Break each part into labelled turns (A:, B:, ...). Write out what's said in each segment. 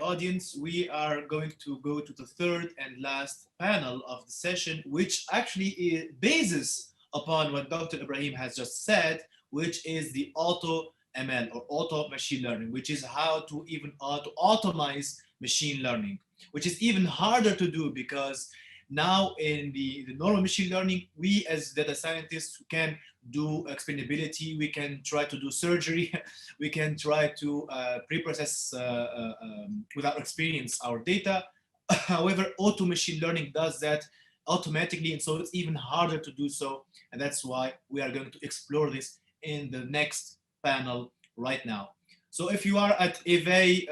A: audience, we are going to go to the third and last panel of the session, which actually bases upon what Dr. Ibrahim has just said, which is the auto ML or auto machine learning, which is how to even to automate machine learning, which is even harder to do because now in the normal machine learning, we as data scientists can do explainability, we can try to do surgery, we can try to pre-process with our experience our data. However, auto machine learning does that automatically, and so it's even harder to do so. And that's why we are going to explore this in the next panel right now. So if you are at EVE,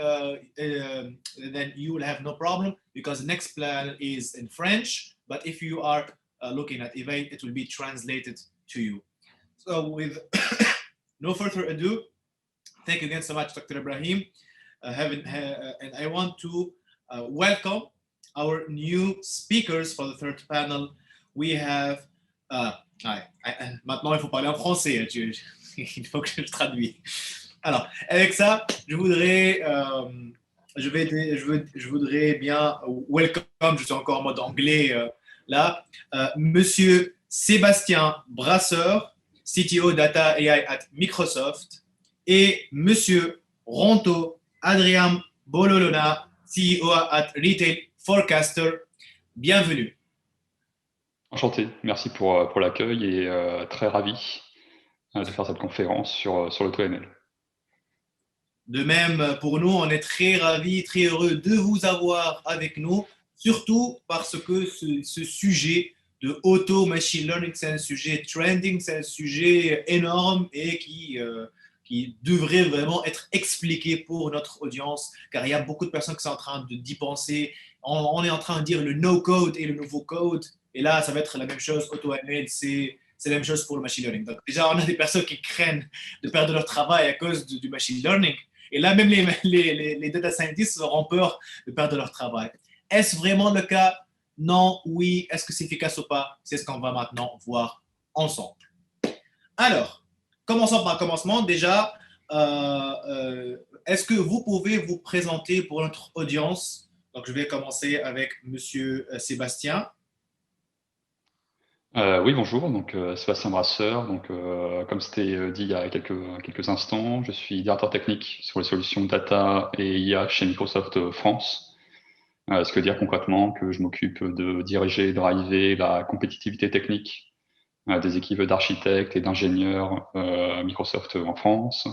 A: then you will have no problem because the next panel is in French. But if you are looking at EVE, it will be translated to you. So with no further ado, thank you again so much, Dr. Ibrahim. And I want to welcome our new speakers for the third panel. We have. Maintenant, il faut parler en français. Il faut que je traduise. Alors, avec ça, je voudrais bien welcome, je suis encore en mode anglais là, Monsieur Sébastien Brasseur, CTO Data AI at Microsoft, et Monsieur Ronto Adrien Bololona, CEO at Retail Forecaster. Bienvenue.
B: Enchanté, merci pour l'accueil et très ravi de faire cette conférence sur l'AutoML.
A: De même, pour nous, on est très ravis, très heureux de vous avoir avec nous, surtout parce que ce sujet de auto-machine learning, c'est un sujet trending, c'est un sujet énorme et qui devrait vraiment être expliqué pour notre audience, car il y a beaucoup de personnes qui sont en train d'y penser. On est en train de dire le no-code et le nouveau code, et là, ça va être la même chose, AutoML, c'est la même chose pour le machine learning. Donc déjà, on a des personnes qui craignent de perdre leur travail à cause du machine learning. Et là, même les data scientists auront peur de perdre leur travail. Est-ce vraiment le cas? Non, oui. Est-ce que c'est efficace ou pas? C'est ce qu'on va maintenant voir ensemble. Alors, commençons par le commencement. Déjà, est-ce que vous pouvez vous présenter pour notre audience? Donc, je vais commencer avec Monsieur Sébastien.
B: Oui, bonjour, donc Sébastien Brasseur. Donc, comme c'était dit il y a quelques instants, je suis directeur technique sur les solutions data et IA chez Microsoft France. Ce qui veut dire concrètement que je m'occupe de diriger et driver la compétitivité technique des équipes d'architectes et d'ingénieurs Microsoft en France.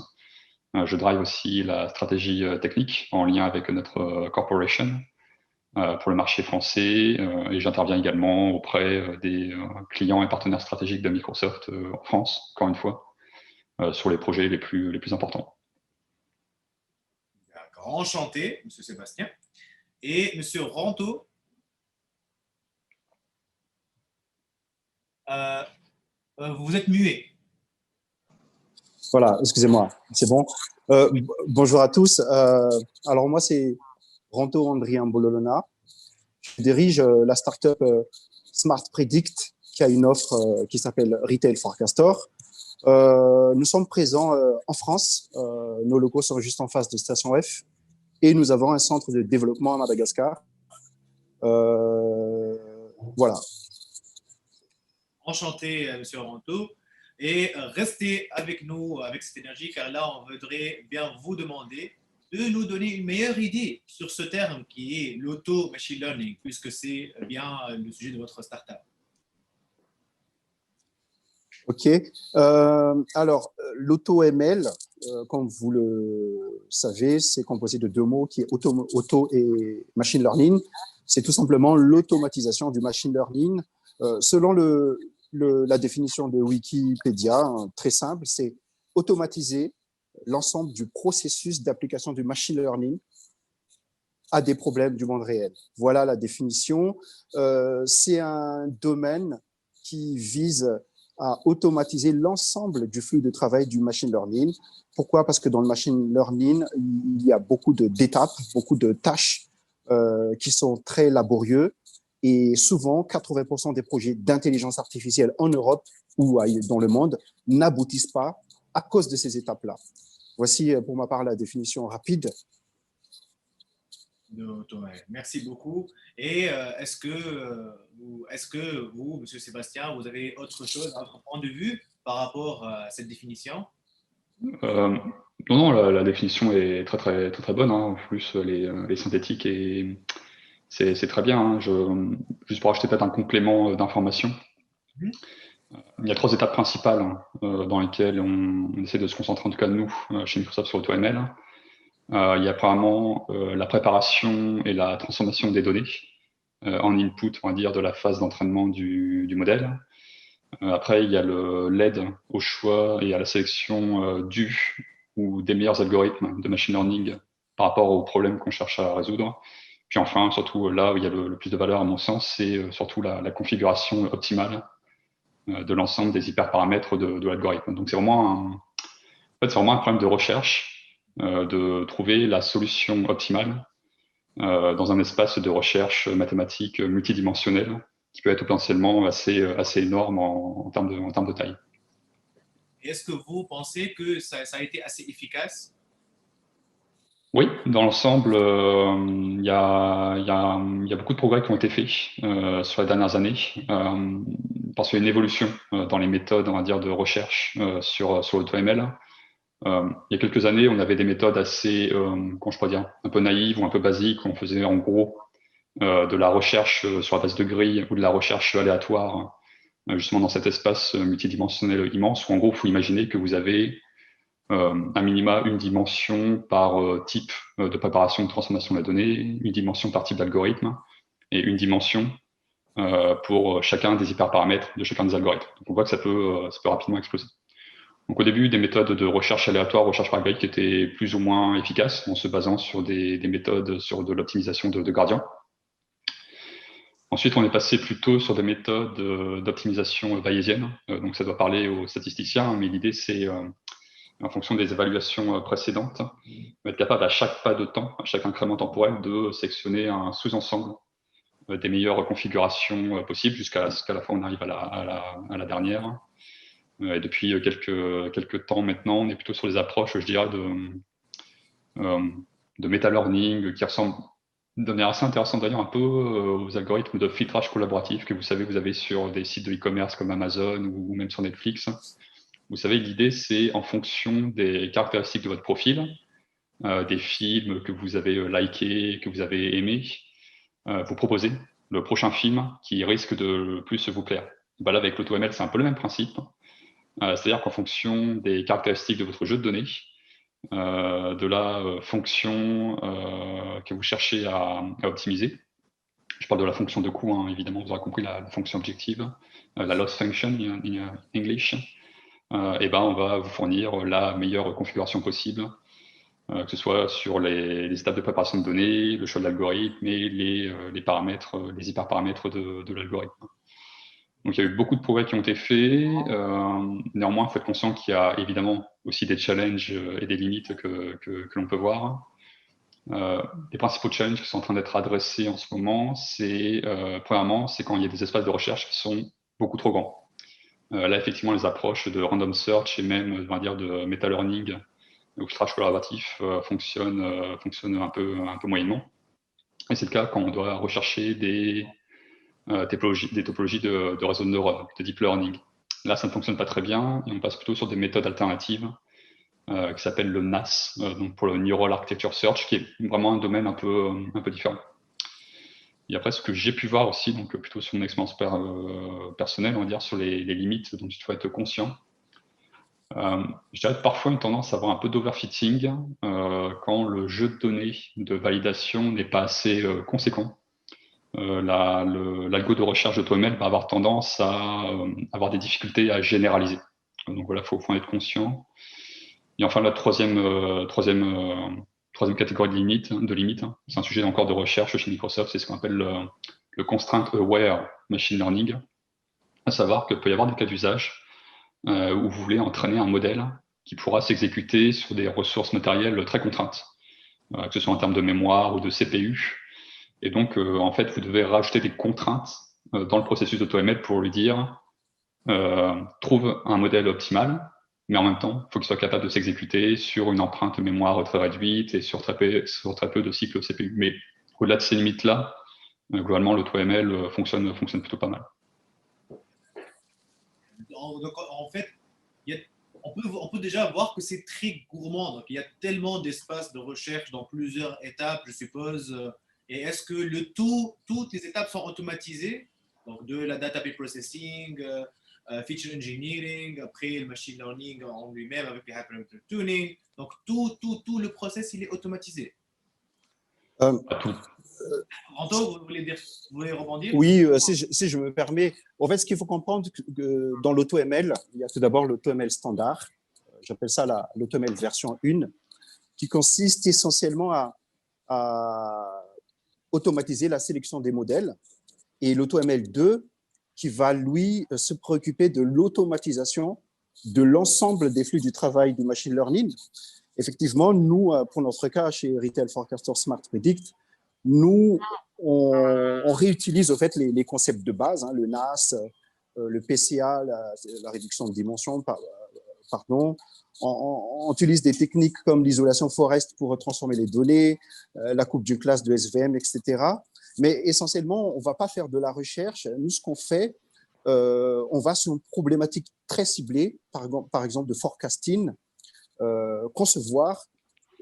B: Je drive aussi la stratégie technique en lien avec notre corporation pour le marché français et j'interviens également auprès des clients et partenaires stratégiques de Microsoft en France, encore une fois, sur les projets les plus importants.
A: D'accord, enchanté, Monsieur Sébastien. Et Monsieur Ronto. Vous êtes muet.
C: Voilà, excusez-moi, c'est bon. Bonjour à tous. Alors moi, c'est Ronto Adrien Bololona. Je dirige la startup Smart Predict qui a une offre qui s'appelle Retail Forecaster. Nous sommes présents en France. Nos locaux sont juste en face de Station F et nous avons un centre de développement à Madagascar. Voilà.
A: Enchanté, Monsieur Ronto. Et restez avec nous avec cette énergie, car là, on voudrait bien vous demander de nous donner une meilleure idée sur ce terme qui est l'auto-machine learning, puisque c'est bien le sujet de votre startup.
C: OK. Alors, l'auto-ML, comme vous le savez, c'est composé de deux mots qui est auto et machine learning. C'est tout simplement l'automatisation du machine learning. Selon la définition de Wikipédia, hein, très simple, c'est automatiser l'ensemble du processus d'application du machine learning à des problèmes du monde réel. Voilà la définition. C'est un domaine qui vise à automatiser l'ensemble du flux de travail du machine learning. Pourquoi? Parce que dans le machine learning, il y a beaucoup d'étapes, beaucoup de tâches qui sont très laborieuses. Et souvent, 80% des projets d'intelligence artificielle en Europe ou dans le monde n'aboutissent pas à cause de ces étapes-là. Voici pour ma part la définition rapide.
A: de AutoML. Merci beaucoup. Et est-ce que vous, Monsieur Sébastien, vous avez autre chose, un autre point de vue par rapport à cette définition?
B: Euh, non, non, la définition est très, très, très, très bonne, hein. En plus, les synthétiques, c'est très bien, hein. Juste pour acheter peut-être un complément d'information.
A: Mhm.
B: Il y a 3 étapes principales, hein, dans lesquelles on essaie de se concentrer, en tout cas nous, chez Microsoft, sur AutoML. Il y a premièrement la préparation et la transformation des données en input, on va dire, de la phase d'entraînement du modèle. Après, il y a l'aide au choix et à la sélection du ou des meilleurs algorithmes de machine learning par rapport aux problèmes qu'on cherche à résoudre. Puis enfin, surtout là où il y a le plus de valeur, à mon sens, c'est surtout la configuration optimale de l'ensemble des hyperparamètres de l'algorithme. Donc c'est vraiment c'est vraiment un problème de recherche, de trouver la solution optimale dans un espace de recherche mathématique multidimensionnel qui peut être potentiellement assez énorme en termes de taille.
A: Est-ce que vous pensez que ça a été assez efficace?
B: Oui, dans l'ensemble, il y a beaucoup de progrès qui ont été faits sur les dernières années, parce qu'il y a une évolution dans les méthodes, on va dire, de recherche sur AutoML. Il y a quelques années, on avait des méthodes assez, comment je pourrais dire, un peu naïves ou un peu basiques. On faisait en gros de la recherche sur la base de grille ou de la recherche aléatoire, justement dans cet espace multidimensionnel immense, où en gros, il faut imaginer que vous avez un minima une dimension par type de préparation de transformation de la donnée, une dimension par type d'algorithme, et une dimension pour chacun des hyperparamètres de chacun des algorithmes. Donc on voit que ça peut rapidement exploser. Donc au début, des méthodes de recherche aléatoire, recherche par grille, qui étaient plus ou moins efficaces en se basant sur des méthodes sur de l'optimisation de gradients. Ensuite, on est passé plutôt sur des méthodes d'optimisation bayésienne. Donc ça doit parler aux statisticiens, mais l'idée c'est en fonction des évaluations précédentes, être capable à chaque pas de temps, à chaque incrément temporel, de sélectionner un sous-ensemble des meilleures configurations possibles jusqu'à ce qu'à la fin on arrive à la dernière. Et depuis quelques temps maintenant, on est plutôt sur les approches, je dirais, de meta-learning qui ressemblent de manière assez intéressante d'ailleurs un peu aux algorithmes de filtrage collaboratif que vous savez, vous avez sur des sites de e-commerce comme Amazon ou même sur Netflix. Vous savez, l'idée, c'est en fonction des caractéristiques de votre profil, des films que vous avez likés, que vous avez aimés, vous proposez le prochain film qui risque de le plus vous plaire. Bah là, avec l'AutoML, c'est un peu le même principe. C'est-à-dire qu'en fonction des caractéristiques de votre jeu de données, de la fonction que vous cherchez à optimiser, je parle de la fonction de coût, hein, évidemment, vous aurez compris la fonction objective, la loss function in English, et ben on va vous fournir la meilleure configuration possible, que ce soit sur les étapes de préparation de données, le choix de l'algorithme et les paramètres, les hyperparamètres de l'algorithme. Donc il y a eu beaucoup de progrès qui ont été faits. Néanmoins, il faut être conscient qu'il y a évidemment aussi des challenges et des limites que l'on peut voir. Les principaux challenges qui sont en train d'être adressés en ce moment, c'est premièrement, c'est quand il y a des espaces de recherche qui sont beaucoup trop grands. Là, effectivement, les approches de random search et même, on va dire, de meta-learning ou filtrage collaboratif fonctionnent un peu moyennement. Et c'est le cas quand on doit rechercher des topologies de réseaux de neurones, de deep learning. Là, ça ne fonctionne pas très bien et on passe plutôt sur des méthodes alternatives qui s'appellent le NAS, donc pour le Neural Architecture Search, qui est vraiment un domaine un peu différent. Et après, ce que j'ai pu voir aussi, donc plutôt sur mon expérience personnelle, on va dire, sur les limites dont il faut être conscient. Je dirais parfois une tendance à avoir un peu d'overfitting quand le jeu de données de validation n'est pas assez conséquent. L'algo de recherche de AutoML va avoir tendance à avoir des difficultés à généraliser. Donc voilà, il faut en être conscient. Et enfin, la troisième catégorie de limite, c'est un sujet encore de recherche chez Microsoft, c'est ce qu'on appelle le constraint aware machine learning, à savoir qu'il peut y avoir des cas d'usage où vous voulez entraîner un modèle qui pourra s'exécuter sur des ressources matérielles très contraintes, que ce soit en termes de mémoire ou de CPU. Et donc, en fait, vous devez rajouter des contraintes dans le processus d'AutoML pour lui dire trouve un modèle optimal, mais en même temps, il faut qu'il soit capable de s'exécuter sur une empreinte mémoire très réduite et sur très peu de cycles CPU. Mais au-delà de ces limites-là, globalement, l'AutoML fonctionne plutôt pas mal.
A: Donc, en fait, on peut déjà voir que c'est très gourmand. Donc, il y a tellement d'espace de recherche dans plusieurs étapes, je suppose. Et est-ce que toutes les étapes sont automatisées? Donc, de la data processing, feature engineering, après le machine learning en lui-même avec les hyperparameter tuning. Donc, tout le process, il est automatisé.
B: Tout.
A: Anto, vous voulez rebondir?
C: Oui, si je me permets. En fait, ce qu'il faut comprendre, que dans l'AutoML, il y a tout d'abord l'AutoML standard. J'appelle ça l'AutoML version 1, qui consiste essentiellement à automatiser la sélection des modèles. Et l'AutoML 2, qui va, lui, se préoccuper de l'automatisation de l'ensemble des flux du travail du machine learning. Effectivement, nous, pour notre cas, chez Retail Forecaster Smart Predict, nous, on réutilise au fait les concepts de base, le NAS, le PCA, la réduction de dimension, pardon. On utilise des techniques comme l'isolation forest pour transformer les données, la coupe d'une classe de SVM, etc. Mais essentiellement, on ne va pas faire de la recherche. Nous, ce qu'on fait, on va sur une problématique très ciblée, par exemple de forecasting, concevoir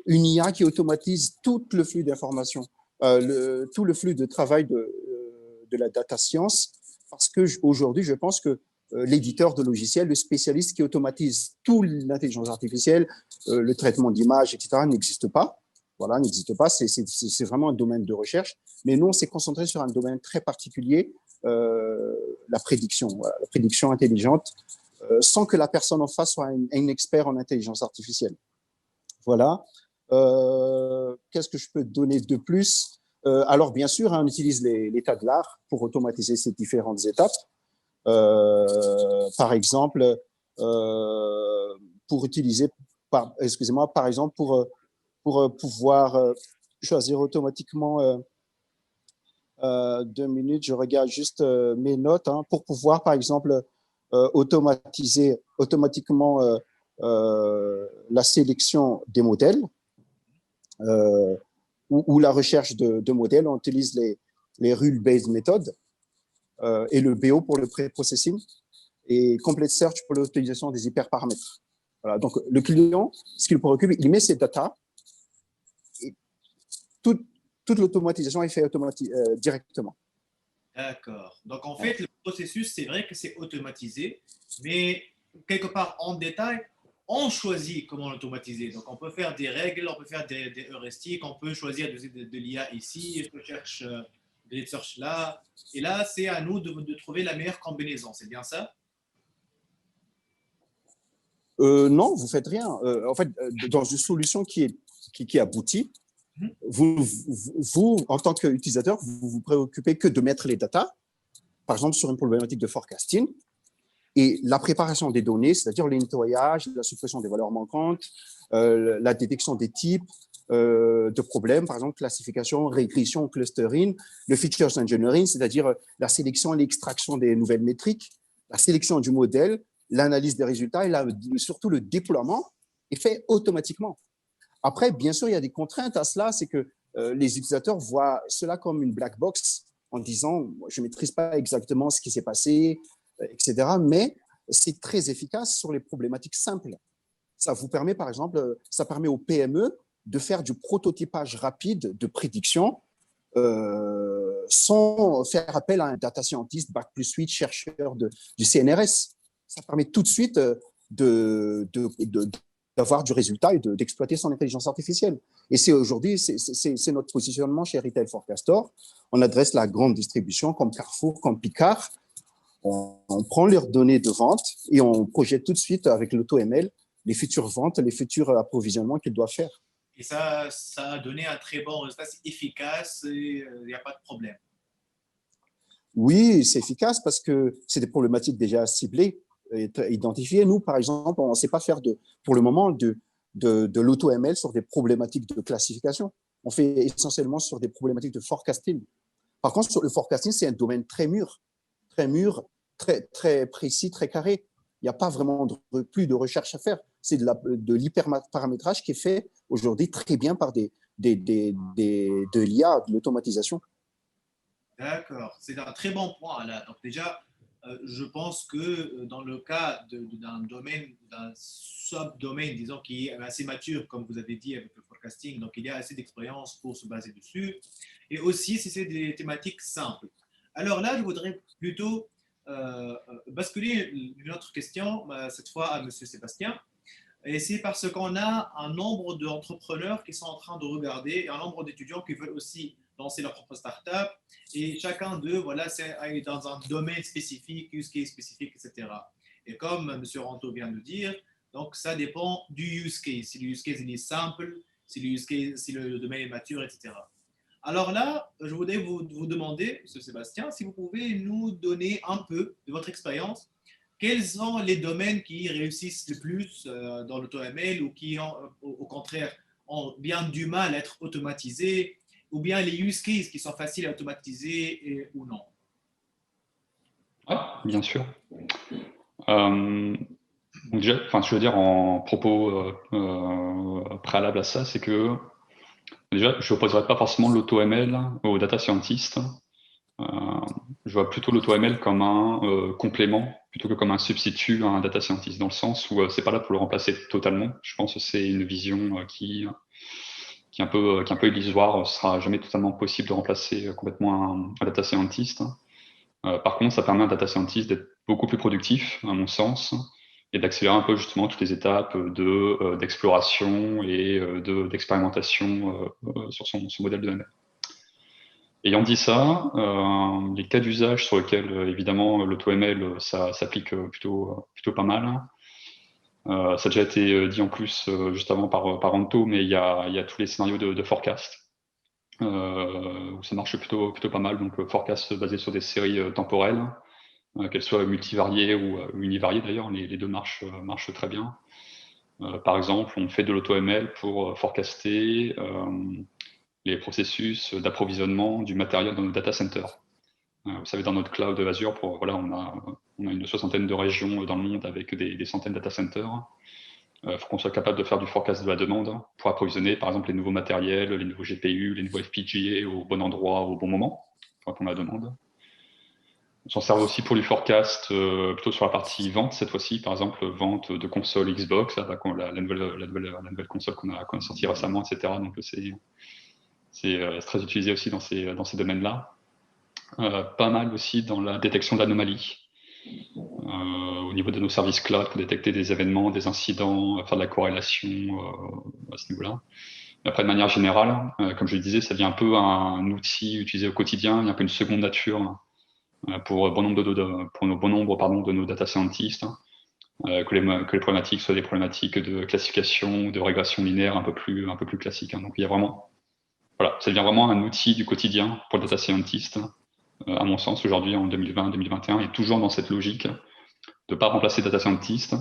C: une IA qui automatise tout le flux d'informations, tout le flux de travail de la data science, parce qu'aujourd'hui, je pense que l'éditeur de logiciels, le spécialiste qui automatise toute l'intelligence artificielle, le traitement d'images, etc., n'existe pas. Voilà, n'existe pas. C'est vraiment un domaine de recherche. Mais nous, on s'est concentré sur un domaine très particulier, la prédiction. Voilà, la prédiction intelligente, sans que la personne en face soit un expert en intelligence artificielle. Voilà. Qu'est-ce que je peux donner de plus? Alors, bien sûr, on utilise l'état de l'art pour automatiser ces différentes étapes. Par exemple, pour utiliser, par exemple, pour pouvoir choisir automatiquement 2 minutes, je regarde juste mes notes, pour pouvoir, par exemple, automatiser automatiquement la sélection des modèles ou la recherche de modèles. On utilise les rule-based methods et le BO pour le pré-processing et complete search pour l'utilisation des hyperparamètres. Voilà, donc le client, ce qui le préoccupe, il met ses data et toute l'automatisation est faite directement.
A: D'accord. Donc, en fait, le processus, c'est vrai que c'est automatisé, mais quelque part en détail, on choisit comment l'automatiser. Donc, on peut faire des règles, on peut faire des heuristiques, on peut choisir de l'IA ici, je cherche des search là. Et là, c'est à nous de trouver la meilleure combinaison. C'est bien ça?
C: Non, vous faites rien. En fait, dans une solution qui aboutit, vous, en tant qu'utilisateur, vous vous préoccupez que de mettre les datas, par exemple sur une problématique de forecasting, et la préparation des données, c'est-à-dire le nettoyage, la suppression des valeurs manquantes, la détection des types de problèmes, par exemple classification, régression, clustering, le features engineering, c'est-à-dire la sélection et l'extraction des nouvelles métriques, la sélection du modèle, l'analyse des résultats et surtout le déploiement est fait automatiquement. Après, bien sûr, il y a des contraintes à cela, c'est que les utilisateurs voient cela comme une black box en disant « je ne maîtrise pas exactement ce qui s'est passé », etc. Mais c'est très efficace sur les problématiques simples. Ça vous permet, par exemple, ça permet aux PME de faire du prototypage rapide de prédiction sans faire appel à un data scientist, bac plus 8, chercheur du CNRS. Ça permet tout de suite d'avoir du résultat et d'exploiter son intelligence artificielle. Et c'est aujourd'hui, c'est notre positionnement chez Retail Forecaster. On adresse la grande distribution comme Carrefour, comme Picard. On prend leurs données de vente et on projette tout de suite avec l'AutoML les futures ventes, les futurs approvisionnements qu'ils doivent faire.
A: Et ça a donné un très bon résultat, c'est efficace et il n'y a pas de problème.
C: Oui, c'est efficace parce que c'est des problématiques déjà ciblées, identifiées. Nous, par exemple, on ne sait pas faire pour le moment de l'AutoML sur des problématiques de classification. On fait essentiellement sur des problématiques de forecasting. Par contre, sur le forecasting, c'est un domaine très mûr, très précis, très carré. Il n'y a pas vraiment plus de recherche à faire. C'est de l'hyperparamétrage qui est fait aujourd'hui très bien par des de l'IA, de l'automatisation.
A: D'accord, c'est un très bon point là. Donc déjà, je pense que dans le cas d'un domaine, d'un sub-domaine, disons, qui est assez mature, comme vous avez dit avec le forecasting, donc il y a assez d'expérience pour se baser dessus. Et aussi, si c'est des thématiques simples. Alors là, je voudrais plutôt basculer une autre question, cette fois à Monsieur Sébastien. Et c'est parce qu'on a un nombre d'entrepreneurs qui sont en train de regarder et un nombre d'étudiants qui veulent aussi lancer leur propre startup. Et chacun d'eux, voilà, c'est dans un domaine spécifique, use case spécifique, etc. Et comme M. Ranto vient de dire, donc ça dépend du use case. Si le use case il est simple, si le, use case, si le domaine est mature, etc. Alors là, je voudrais vous demander, M. Sébastien, si vous pouvez nous donner un peu de votre expérience. Quels sont les domaines qui réussissent le plus dans l'auto-ML ou qui, au contraire, ont bien du mal à être automatisés, ou bien les use cases qui sont faciles à automatiser ou non?
B: Ouais, bien sûr. Donc déjà, enfin, je veux dire en propos préalable à ça, c'est que déjà, je n'opposerais pas forcément l'auto-ML aux data scientists. Je vois plutôt l'auto-ML comme un complément plutôt que comme un substitut à un data scientist, dans le sens où c'est pas là pour le remplacer totalement. Je pense que c'est une vision qui est un peu illusoire. Ce sera jamais totalement possible de remplacer complètement un data scientist. Par contre, ça permet à un data scientist d'être beaucoup plus productif, à mon sens, et d'accélérer un peu justement toutes les étapes d'exploration et d'expérimentation sur son modèle de ML. Ayant dit ça, les cas d'usage sur lesquels évidemment l'auto-ML ça s'applique plutôt pas mal. Ça a déjà été dit en plus juste avant par Anto, mais il y a tous les scénarios de forecast où ça marche plutôt pas mal. Donc forecast basé sur des séries temporelles, qu'elles soient multivariées ou univariées d'ailleurs, les deux marchent très bien. Par exemple, on fait de l'auto-ML pour forecaster les processus d'approvisionnement du matériel dans nos data centers. Vous savez, dans notre cloud Azure, voilà, on a une 60aine de régions dans le monde avec des centaines de data centers. Il faut qu'on soit capable de faire du forecast de la demande pour approvisionner, par exemple, les nouveaux matériels, les nouveaux GPU, les nouveaux FPGA au bon endroit, au bon moment, pour répondre à la demande. On s'en sert aussi pour du forecast, plutôt sur la partie vente, cette fois-ci, par exemple, vente de consoles Xbox, là, la nouvelle console qu'on a sortie récemment, etc. Donc, c'est très utilisé aussi dans ces domaines-là. Pas mal aussi dans la détection d'anomalies au niveau de nos services cloud pour détecter des événements, des incidents, faire de la corrélation à ce niveau-là. Après, de manière générale, comme je le disais, ça devient un peu un outil utilisé au quotidien, il y a un peu une seconde nature pour bon nombre de nos data scientists, que les problématiques soient des problématiques de classification, de régression linéaire un peu plus classiques. Donc il y a vraiment, voilà, ça devient vraiment un outil du quotidien pour le data scientist. À mon sens, aujourd'hui, en 2020-2021, et toujours dans cette logique de ne pas remplacer data scientist,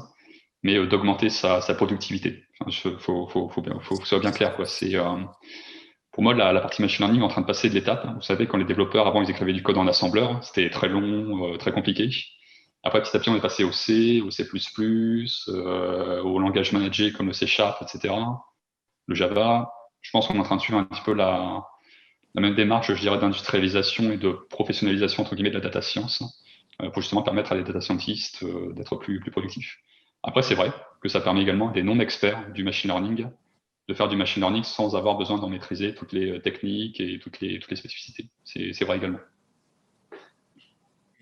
B: mais d'augmenter sa productivité. Enfin, faut que ce soit bien clair, quoi. C'est pour moi la partie machine learning est en train de passer de l'étape. Vous savez, quand les développeurs avant ils écrivaient du code en assembleur, c'était très long, très compliqué. Après, petit à petit, on est passé au C, au C++, au langage managé comme le C#, etc. Le Java. Je pense qu'on est en train de suivre un petit peu la même démarche, je dirais, d'industrialisation et de professionnalisation, entre guillemets, de la data science, pour justement permettre à des data scientists d'être plus productifs. Après, c'est vrai que ça permet également à des non-experts du machine learning de faire du machine learning sans avoir besoin d'en maîtriser toutes les techniques et toutes les spécificités. C'est vrai également.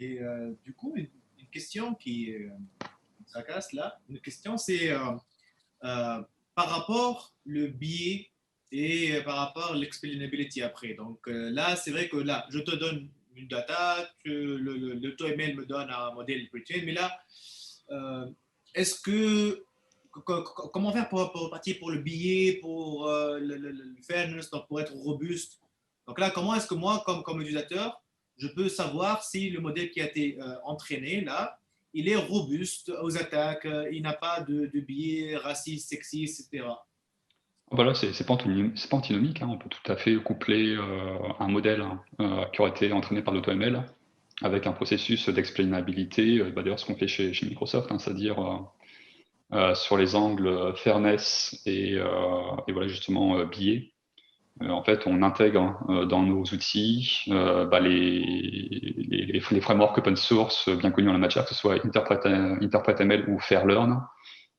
A: Et du coup, une question qui tracasse là, une question c'est par rapport le biais et par rapport l'explainability après. Donc là, c'est vrai que là, je te donne une data, le TOML me donne un modèle pre-train, mais là, est-ce que comment faire pour partir pour le biais, pour le fairness, donc pour être robuste? Donc là, comment est-ce que moi, comme utilisateur, je peux savoir si le modèle qui a été entraîné là, il est robuste aux attaques, il n'a pas de biais raciste, sexiste, etc.
B: Voilà, c'est pas antinomique, hein. On peut tout à fait coupler un modèle qui aurait été entraîné par l'AutoML avec un processus d'explainabilité, d'ailleurs ce qu'on fait chez Microsoft, hein, c'est-à-dire sur les angles fairness et voilà justement biais. En fait, on intègre dans nos outils les frameworks open source bien connus en la matière, que ce soit InterpretML ou Fairlearn.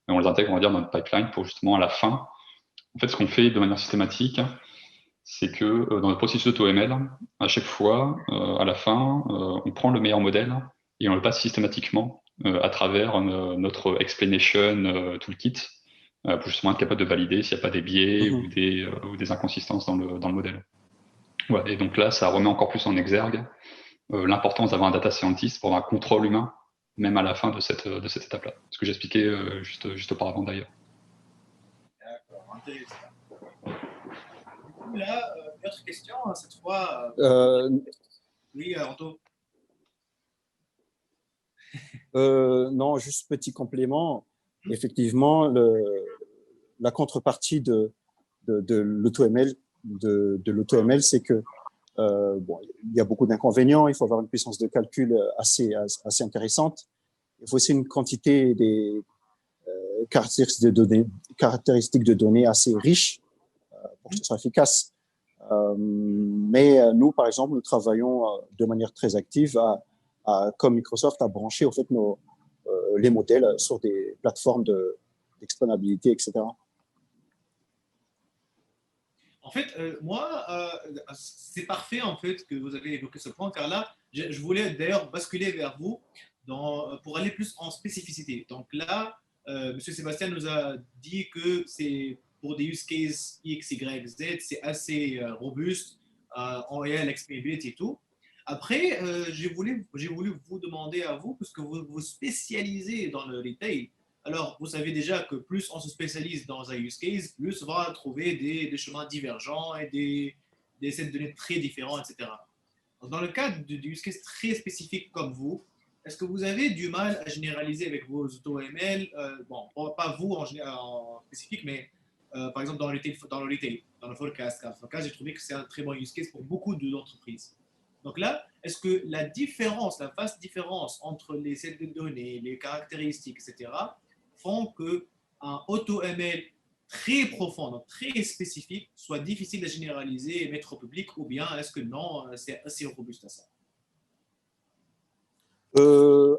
B: Et on les intègre, on va dire, dans notre pipeline pour justement à la fin. En fait, ce qu'on fait de manière systématique, c'est que dans le processus AutoML, à chaque fois, à la fin, on prend le meilleur modèle et on le passe systématiquement à travers notre explanation toolkit pour justement être capable de valider s'il n'y a pas des biais ou des inconsistances dans le modèle. Ouais, et donc là, ça remet encore plus en exergue l'importance d'avoir un data scientist pour avoir un contrôle humain, même à la fin de cette étape-là. Ce que j'expliquais juste auparavant d'ailleurs.
A: D'accord, intéressant. Là, une autre question, cette fois. Oui, Anto.
C: Non, juste petit complément. Effectivement, la contrepartie de l'AutoML, c'est que bon, il y a beaucoup d'inconvénients. Il faut avoir une puissance de calcul assez intéressante. Il faut aussi une quantité des caractéristiques de données assez riches pour que ce soit efficace. Mais nous, par exemple, nous travaillons de manière très active comme Microsoft à brancher au fait les modèles sur des plateformes d'exploitabilité, etc.
A: En fait, moi, c'est parfait en fait que vous avez évoqué ce point, car là, je voulais d'ailleurs basculer vers vous pour aller plus en spécificité. Donc là, M. Sébastien nous a dit que c'est pour des use cases X, Y, Z, c'est assez robuste en réel explainability et tout. Après, j'ai voulu vous demander à vous, parce que vous vous spécialisez dans le retail, alors, vous savez déjà que plus on se spécialise dans un use case, plus on va trouver des chemins divergents et des sets de données très différents, etc. Donc, dans le cas du use case très spécifique comme vous, est-ce que vous avez du mal à généraliser avec vos AutoML bon, pas vous en spécifique, mais par exemple dans le retail, dans le forecast. Car le forecast, j'ai trouvé que c'est un très bon use case pour beaucoup d'entreprises. Donc là, est-ce que la vaste différence entre les sets de données, les caractéristiques, etc., font qu'un AutoML très profond, donc très spécifique, soit difficile à généraliser et mettre au public, ou bien est-ce que non, c'est assez robuste à ça?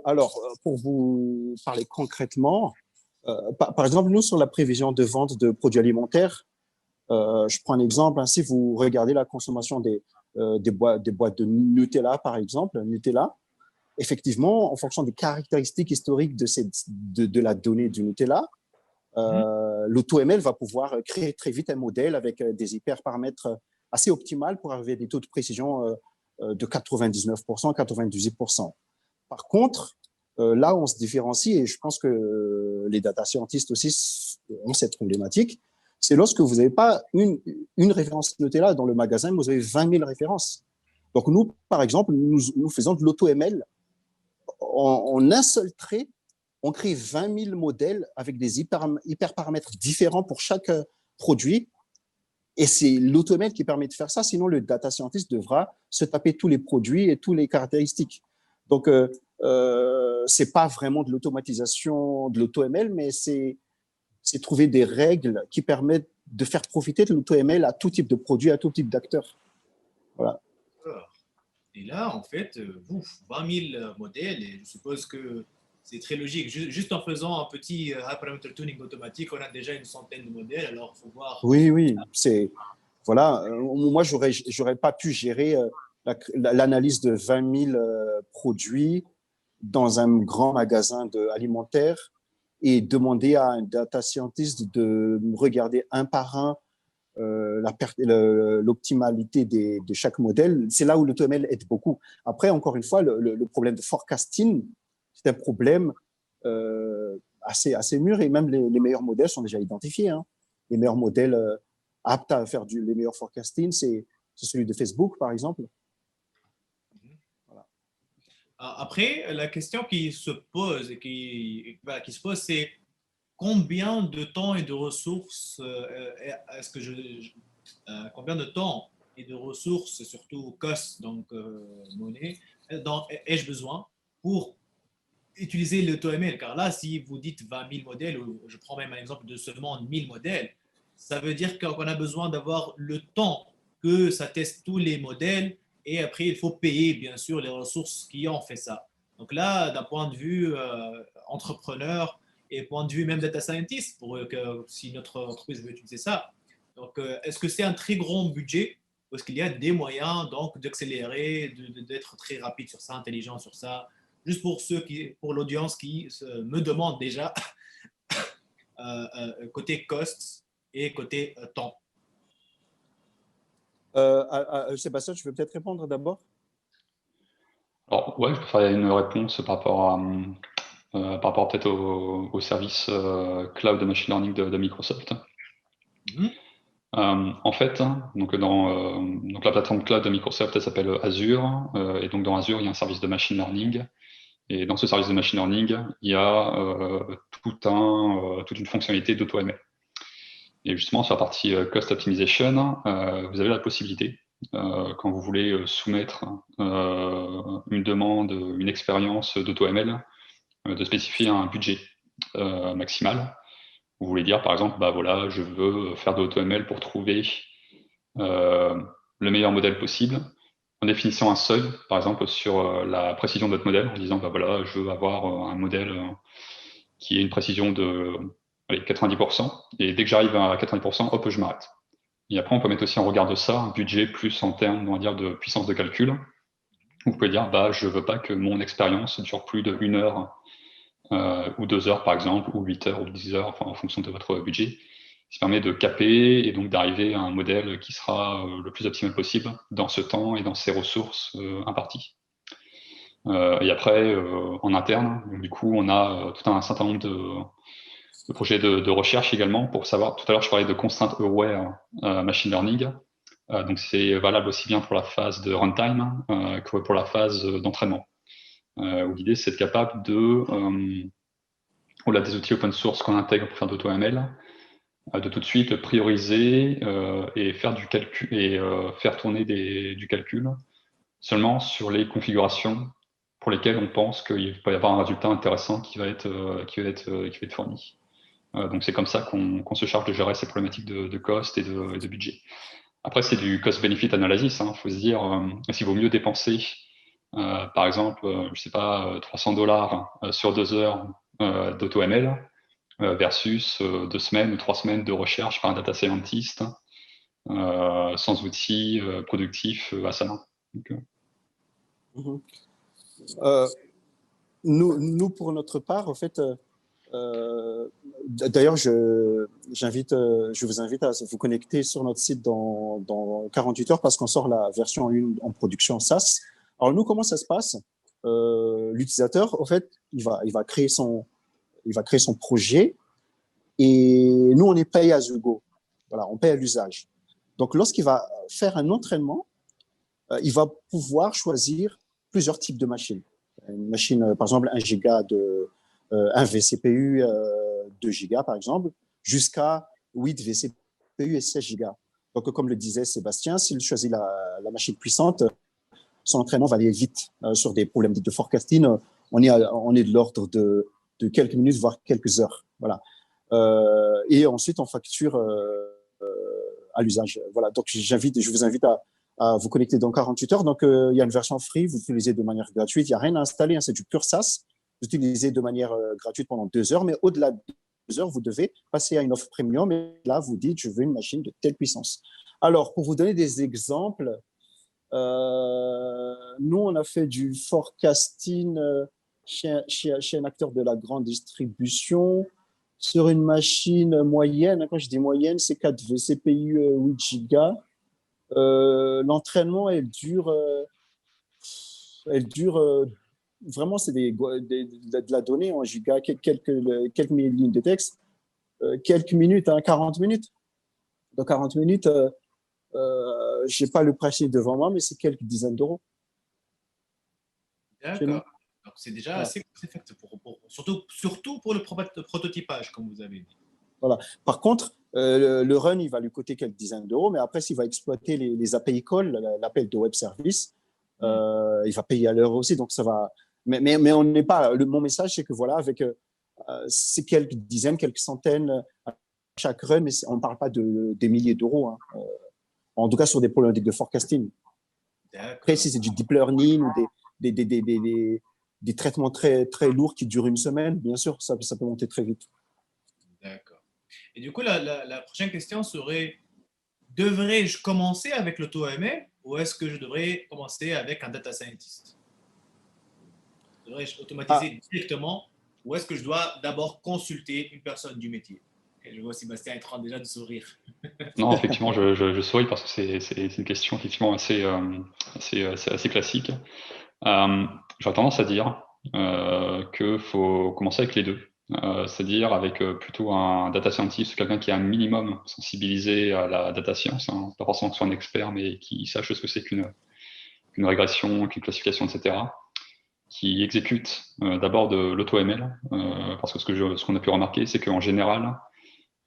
C: Alors, pour vous parler concrètement, par exemple, nous, sur la prévision de vente de produits alimentaires, je prends un exemple, hein, si vous regardez la consommation des boîtes de Nutella, par exemple, Nutella, effectivement, en fonction des caractéristiques historiques de la donnée du Nutella, l'AutoML va pouvoir créer très vite un modèle avec des hyperparamètres assez optimales pour arriver à des taux de précision de 99%, 98%. Par contre, là, on se différencie et je pense que les data scientists aussi ont cette problématique. C'est lorsque vous n'avez pas une référence Nutella dans le magasin, vous avez 20 000 références. Donc, nous, par exemple, nous faisons de l'AutoML. En un seul trait, on crée 20 000 modèles avec des hyperparamètres différents pour chaque produit. Et c'est l'AutoML qui permet de faire ça. Sinon, le data scientist devra se taper tous les produits et toutes les caractéristiques. Donc, c'est pas vraiment de l'automatisation de l'AutoML, mais c'est trouver des règles qui permettent de faire profiter de l'AutoML à tout type de produit, à tout type d'acteurs. Voilà.
A: Et là, en fait, 20 000 modèles, et je suppose que c'est très logique. Juste en faisant un petit hyperparameter tuning automatique, on a déjà une centaine de modèles, alors il faut voir.
C: Oui, c'est voilà. Moi, j'aurais pas pu gérer l'analyse de 20 000 produits dans un grand magasin alimentaire et demander à un data scientist de regarder un par un l'optimalité de chaque modèle. C'est là où l'AutoML aide beaucoup. Après, encore une fois, le problème de forecasting, c'est un problème assez mûr et même les meilleurs modèles sont déjà identifiés. Hein. Les meilleurs modèles aptes à faire les meilleurs forecasting, c'est celui de Facebook, par exemple.
A: Voilà. Après, la question qui se pose c'est combien de temps et de ressources combien de temps et de ressources, surtout cost, donc monnaie, ai-je besoin pour utiliser l'AutoML? Car là, si vous dites 20 000 modèles, ou je prends même un exemple de seulement 1000 modèles, ça veut dire qu'on a besoin d'avoir le temps que ça teste tous les modèles et après, il faut payer, bien sûr, les ressources qui ont fait ça. Donc là, d'un point de vue entrepreneur et point de vue même data scientist, pour que si notre entreprise veut utiliser ça, donc est-ce que c'est un très grand budget? Parce qu'il y a des moyens donc d'accélérer, d'être très rapide sur ça, intelligent sur ça. Juste pour ceux pour l'audience qui me demande déjà côté cost et côté temps.
C: Sébastien, tu veux peut-être répondre d'abord?
B: Alors, ouais, je peux faire une réponse par rapport peut-être au service cloud de machine learning de Microsoft. En fait, donc la plateforme cloud de Microsoft, elle s'appelle Azure, et donc dans Azure, il y a un service de machine learning. Et dans ce service de machine learning, il y a toute une fonctionnalité d'auto-ML. Et justement, sur la partie cost optimization, vous avez la possibilité, quand vous voulez soumettre une demande, une expérience d'auto-ML, de spécifier un budget maximal. Vous voulez dire, par exemple, bah voilà, je veux faire de l'AutoML pour trouver le meilleur modèle possible, en définissant un seuil, par exemple, sur la précision de votre modèle, en disant, bah voilà, je veux avoir un modèle qui ait une précision de 90%, et dès que j'arrive à 90%, hop, je m'arrête. Et après, on peut mettre aussi en regard de ça un budget plus en termes, on va dire, de puissance de calcul. Vous pouvez dire, bah, je veux pas que mon expérience dure plus de 1 heure ou 2 heures par exemple, ou 8 heures ou 10 heures, enfin, en fonction de votre budget, qui permet de caper et donc d'arriver à un modèle qui sera le plus optimal possible dans ce temps et dans ces ressources imparties. Et après, en interne, donc, du coup, on a tout un certain nombre de projets de recherche également pour savoir, tout à l'heure je parlais de constraint aware machine learning, donc c'est valable aussi bien pour la phase de runtime que pour la phase d'entraînement. Où l'idée c'est d'être capable au-delà des outils open source qu'on intègre pour faire d'auto-ML, de tout de suite prioriser et faire du calcul et faire tourner du calcul seulement sur les configurations pour lesquelles on pense qu'il peut y avoir un résultat intéressant qui va être fourni. Donc c'est comme ça qu'on se charge de gérer ces problématiques de cost et de budget. Après, c'est du cost-benefit analysis. Il faut se dire s'il vaut mieux dépenser par exemple, je sais pas, $300 sur 2 heures d'auto-ML versus 2 semaines ou 3 semaines de recherche par un data scientist sans outils productifs à sa main. Donc,
C: Nous, pour notre part, en fait, d'ailleurs, je vous invite à vous connecter sur notre site dans 48 heures parce qu'on sort la version 1 en production SaaS. Alors, nous, comment ça se passe? L'utilisateur, en fait, il va créer son projet et nous, on est payé à the go. Voilà, on paye à l'usage. Donc, lorsqu'il va faire un entraînement, il va pouvoir choisir plusieurs types de machines. Une machine, par exemple, 1 giga un vCPU 2 gigas, par exemple, jusqu'à 8 vCPU et 16 gigas. Donc, comme le disait Sébastien, s'il choisit la machine puissante, son entraînement va aller vite sur des problèmes de forecasting. On est de l'ordre de quelques minutes, voire quelques heures. Voilà. Et ensuite, on facture à l'usage. Voilà. Donc, je vous invite à vous connecter dans 48 heures. Donc, il y a une version free, vous l'utilisez de manière gratuite. Il n'y a rien à installer, hein, c'est du pur SaaS. Vous utilisez de manière gratuite pendant 2 heures, mais au-delà de 2 heures, vous devez passer à une offre premium. Et là, vous dites, je veux une machine de telle puissance. Alors, pour vous donner des exemples, nous, on a fait du forecasting chez un acteur de la grande distribution sur une machine moyenne. Quand je dis moyenne, c'est 4 vCPU 8 gigas. L'entraînement, elle dure vraiment, c'est de la donnée en gigas, quelques lignes de texte, quelques minutes, 40 minutes. Dans 40 minutes, je n'ai pas le pricing devant moi, mais c'est quelques dizaines d'euros.
A: D'accord. Donc, c'est déjà assez effectif, surtout pour le prototypage, comme vous avez dit.
C: Voilà. Par contre, le run, il va lui coûter quelques dizaines d'euros, mais après, s'il va exploiter les API calls, l'appel de web service, il va payer à l'heure aussi. Donc, ça va. Mais on n'est pas. Mon message, c'est que voilà, avec ces quelques dizaines, quelques centaines, chaque run, mais on ne parle pas des milliers d'euros, hein. En tout cas sur des problématiques de forecasting. Après, si c'est du deep learning ou des traitements très, très lourds qui durent une semaine, bien sûr, ça peut monter très vite.
A: D'accord. Et du coup, la prochaine question serait, devrais-je commencer avec l'auto-ML ou est-ce que je devrais commencer avec un data scientist? Devrais-je automatiser directement ou est-ce que je dois d'abord consulter une personne du métier? Et je vois Sébastien est en train déjà de sourire.
B: Non, effectivement, je souris parce que c'est une question effectivement assez classique. J'aurais tendance à dire qu'il faut commencer avec les deux. C'est-à-dire avec plutôt un data scientist, quelqu'un qui est un minimum sensibilisé à la data science, hein, pas forcément que ce soit un expert, mais qui sache ce que c'est qu'une régression, qu'une classification, etc., qui exécute d'abord de l'auto-ML, parce que ce qu'on a pu remarquer, c'est qu'en général,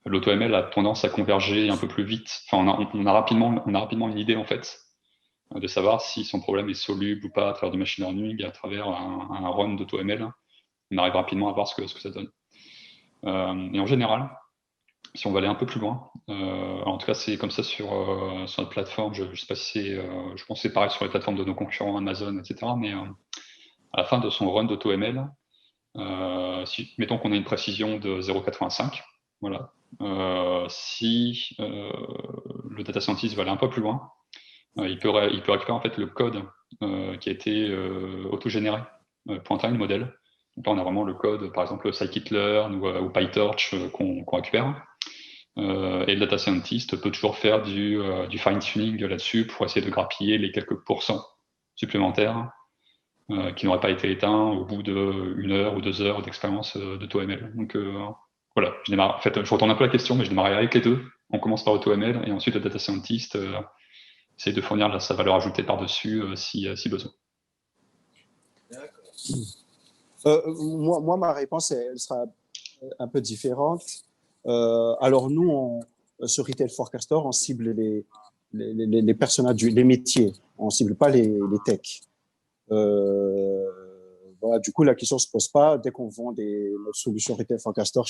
B: l'auto-ML a tendance à converger un peu plus vite. Enfin, on a rapidement une idée, en fait, de savoir si son problème est soluble ou pas à travers du machine learning, à travers un run d'auto-ML. On arrive rapidement à voir ce que ça donne. Et en général, si on va aller un peu plus loin, en tout cas c'est comme ça sur notre plateforme, je ne sais pas si c'est, je pense que c'est pareil sur les plateformes de nos concurrents Amazon, etc. Mais à la fin de son run d'auto-ML, mettons qu'on a une précision de 0,85, voilà. Si le data scientist va aller un peu plus loin, il peut récupérer en fait le code qui a été autogénéré pour entraîner le modèle. Donc là, on a vraiment le code, par exemple scikit-learn ou PyTorch qu'on récupère. Et le data scientist peut toujours faire du fine-tuning là-dessus pour essayer de grappiller les quelques pourcents supplémentaires qui n'auraient pas été éteints au bout d'1 heure ou 2 heures d'expérience de TOML. Donc voilà, en fait, je retourne un peu la question, mais je démarrerai avec les deux. On commence par AutoML et ensuite le data scientist essaye de fournir sa valeur ajoutée par-dessus si besoin.
C: Moi, ma réponse, elle sera un peu différente. Alors, nous, sur Retail Forecaster, on cible les personnages, les métiers. On ne cible pas les techs. Voilà, du coup, la question ne se pose pas. Dès qu'on vend notre solution Retail Forecaster,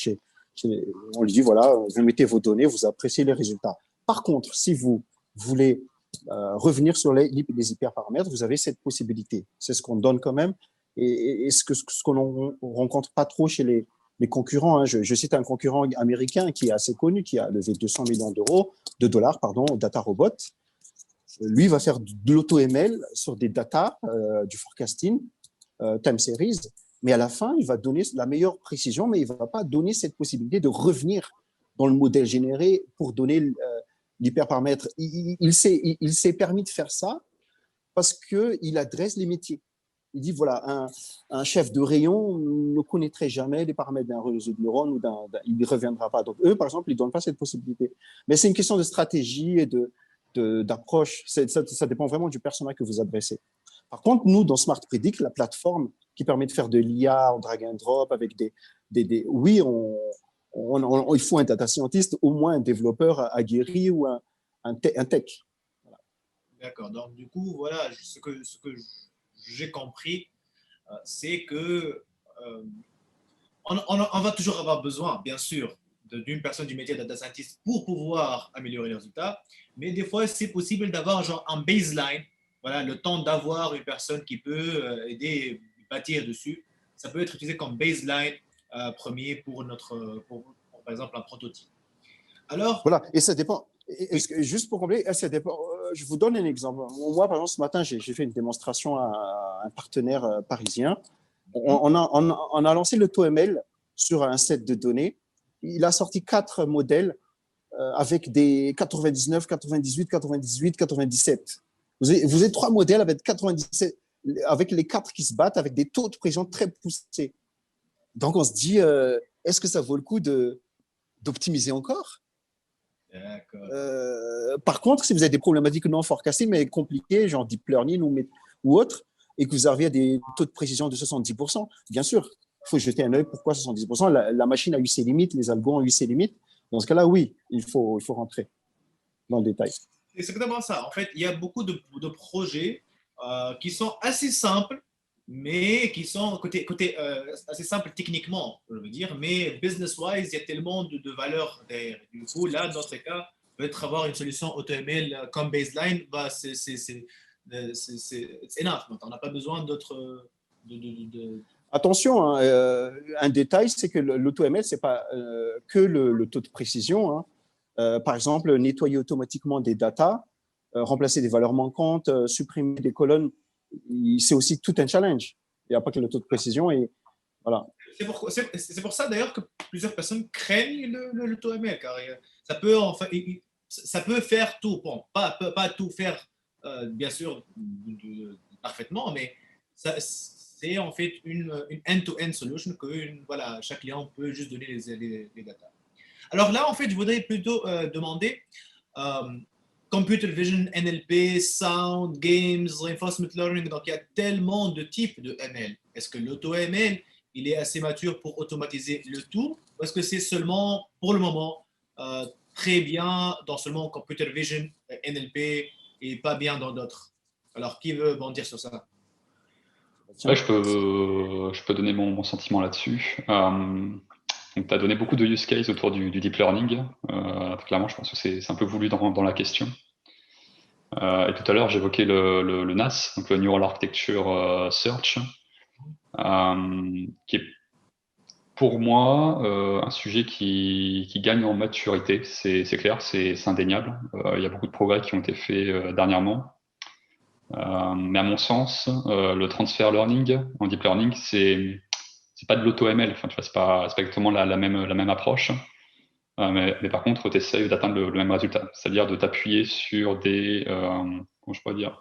C: on lui dit, voilà, vous mettez vos données, vous appréciez les résultats. Par contre, si vous voulez revenir sur les hyperparamètres, vous avez cette possibilité. C'est ce qu'on donne quand même. Et ce qu'on rencontre pas trop chez les concurrents, hein. Je cite un concurrent américain qui est assez connu, qui a levé 200 millions de dollars, DataRobot. Lui va faire de l'auto-ML sur des data, du forecasting, time series, mais à la fin, il va donner la meilleure précision, mais il ne va pas donner cette possibilité de revenir dans le modèle généré pour donner l'hyperparamètre. Il s'est permis de faire ça parce qu'il adresse les métiers. Il dit, voilà, un chef de rayon ne connaîtrait jamais les paramètres d'un réseau de neurones ou il ne reviendra pas. Donc, eux, par exemple, ils ne donnent pas cette possibilité. Mais c'est une question de stratégie et d'approche. Ça dépend vraiment du personnage que vous adressez. Par contre, nous, dans Smart Predict, la plateforme qui permet de faire de l'IA en drag and drop avec oui, il faut un data scientist, au moins un développeur aguerri ou un tech.
A: Voilà. D'accord. Donc, du coup, voilà, ce que j'ai compris, c'est que on va toujours avoir besoin, bien sûr, d'une personne du métier de data scientist pour pouvoir améliorer les résultats, mais des fois, c'est possible d'avoir genre un baseline, voilà, le temps d'avoir une personne qui peut aider, bâtir dessus. Ça peut être utilisé comme baseline premier pour par exemple, un prototype. Alors,
C: voilà, et ça dépend. Juste pour combler, ça dépend. Je vous donne un exemple. Moi, par exemple, ce matin, j'ai fait une démonstration à un partenaire parisien. On a lancé l'AutoML sur un set de données. Il a sorti 4 modèles avec des 99, 98, 98, 97. Vous avez 3 modèles avec 97, avec les 4 qui se battent avec des taux de précision très poussés. Donc, on se dit, est-ce que ça vaut le coup d'optimiser encore? Par contre, si vous avez des problématiques non forecastées, mais compliquées, genre deep learning ou autre, et que vous arrivez à des taux de précision de 70%, bien sûr, il faut jeter un œil. Pourquoi 70%? La machine a eu ses limites, les algos ont eu ses limites. Dans ce cas-là, oui, il faut rentrer dans le détail.
A: C'est exactement ça. En fait, il y a beaucoup de projets qui sont assez simples, mais qui sont côté assez simple techniquement, je veux dire, mais business-wise, il y a tellement de valeurs derrière. Du coup, là, dans notre cas, peut-être avoir une solution AutoML comme baseline, bah, c'est enough. Donc, on n'a pas besoin d'autres.
C: Attention, hein, un détail, c'est que l'AutoML, ce n'est pas que le taux de précision. Hein. Par exemple, nettoyer automatiquement des datas, remplacer des valeurs manquantes, supprimer des colonnes, c'est aussi tout un challenge. Il n'y a pas que le taux de précision. Et voilà.
A: C'est pour ça d'ailleurs que plusieurs personnes craignent le taux ML, car ça peut, enfin, ça peut faire tout. Bon, pas tout faire, bien sûr, parfaitement, mais c'est en fait une end-to-end solution que voilà, chaque client peut juste donner les datas. Alors là, en fait, je voudrais plutôt demander computer vision, NLP, sound, games, reinforcement learning. Donc, il y a tellement de types de ML. Est-ce que l'auto-ML, il est assez mature pour automatiser le tout, ou est-ce que c'est seulement, pour le moment, très bien dans seulement computer vision, NLP, et pas bien dans d'autres? Alors, qui veut bondir sur ça?
B: Ouais, je peux donner mon sentiment là-dessus. Donc, tu as donné beaucoup de use cases autour du deep learning. Clairement, je pense que c'est un peu voulu dans la question. Et tout à l'heure, j'évoquais le NAS, donc le Neural Architecture Search, qui est pour moi un sujet qui gagne en maturité. C'est clair, c'est indéniable. Il y a beaucoup de progrès qui ont été faits dernièrement. Mais à mon sens, le transfer learning en deep learning, c'est pas de l'auto-ML. Enfin, tu vois, c'est pas exactement la même approche. Mais par contre, tu essayes d'atteindre le même résultat, c'est-à-dire de t'appuyer sur des, comment je pourrais dire,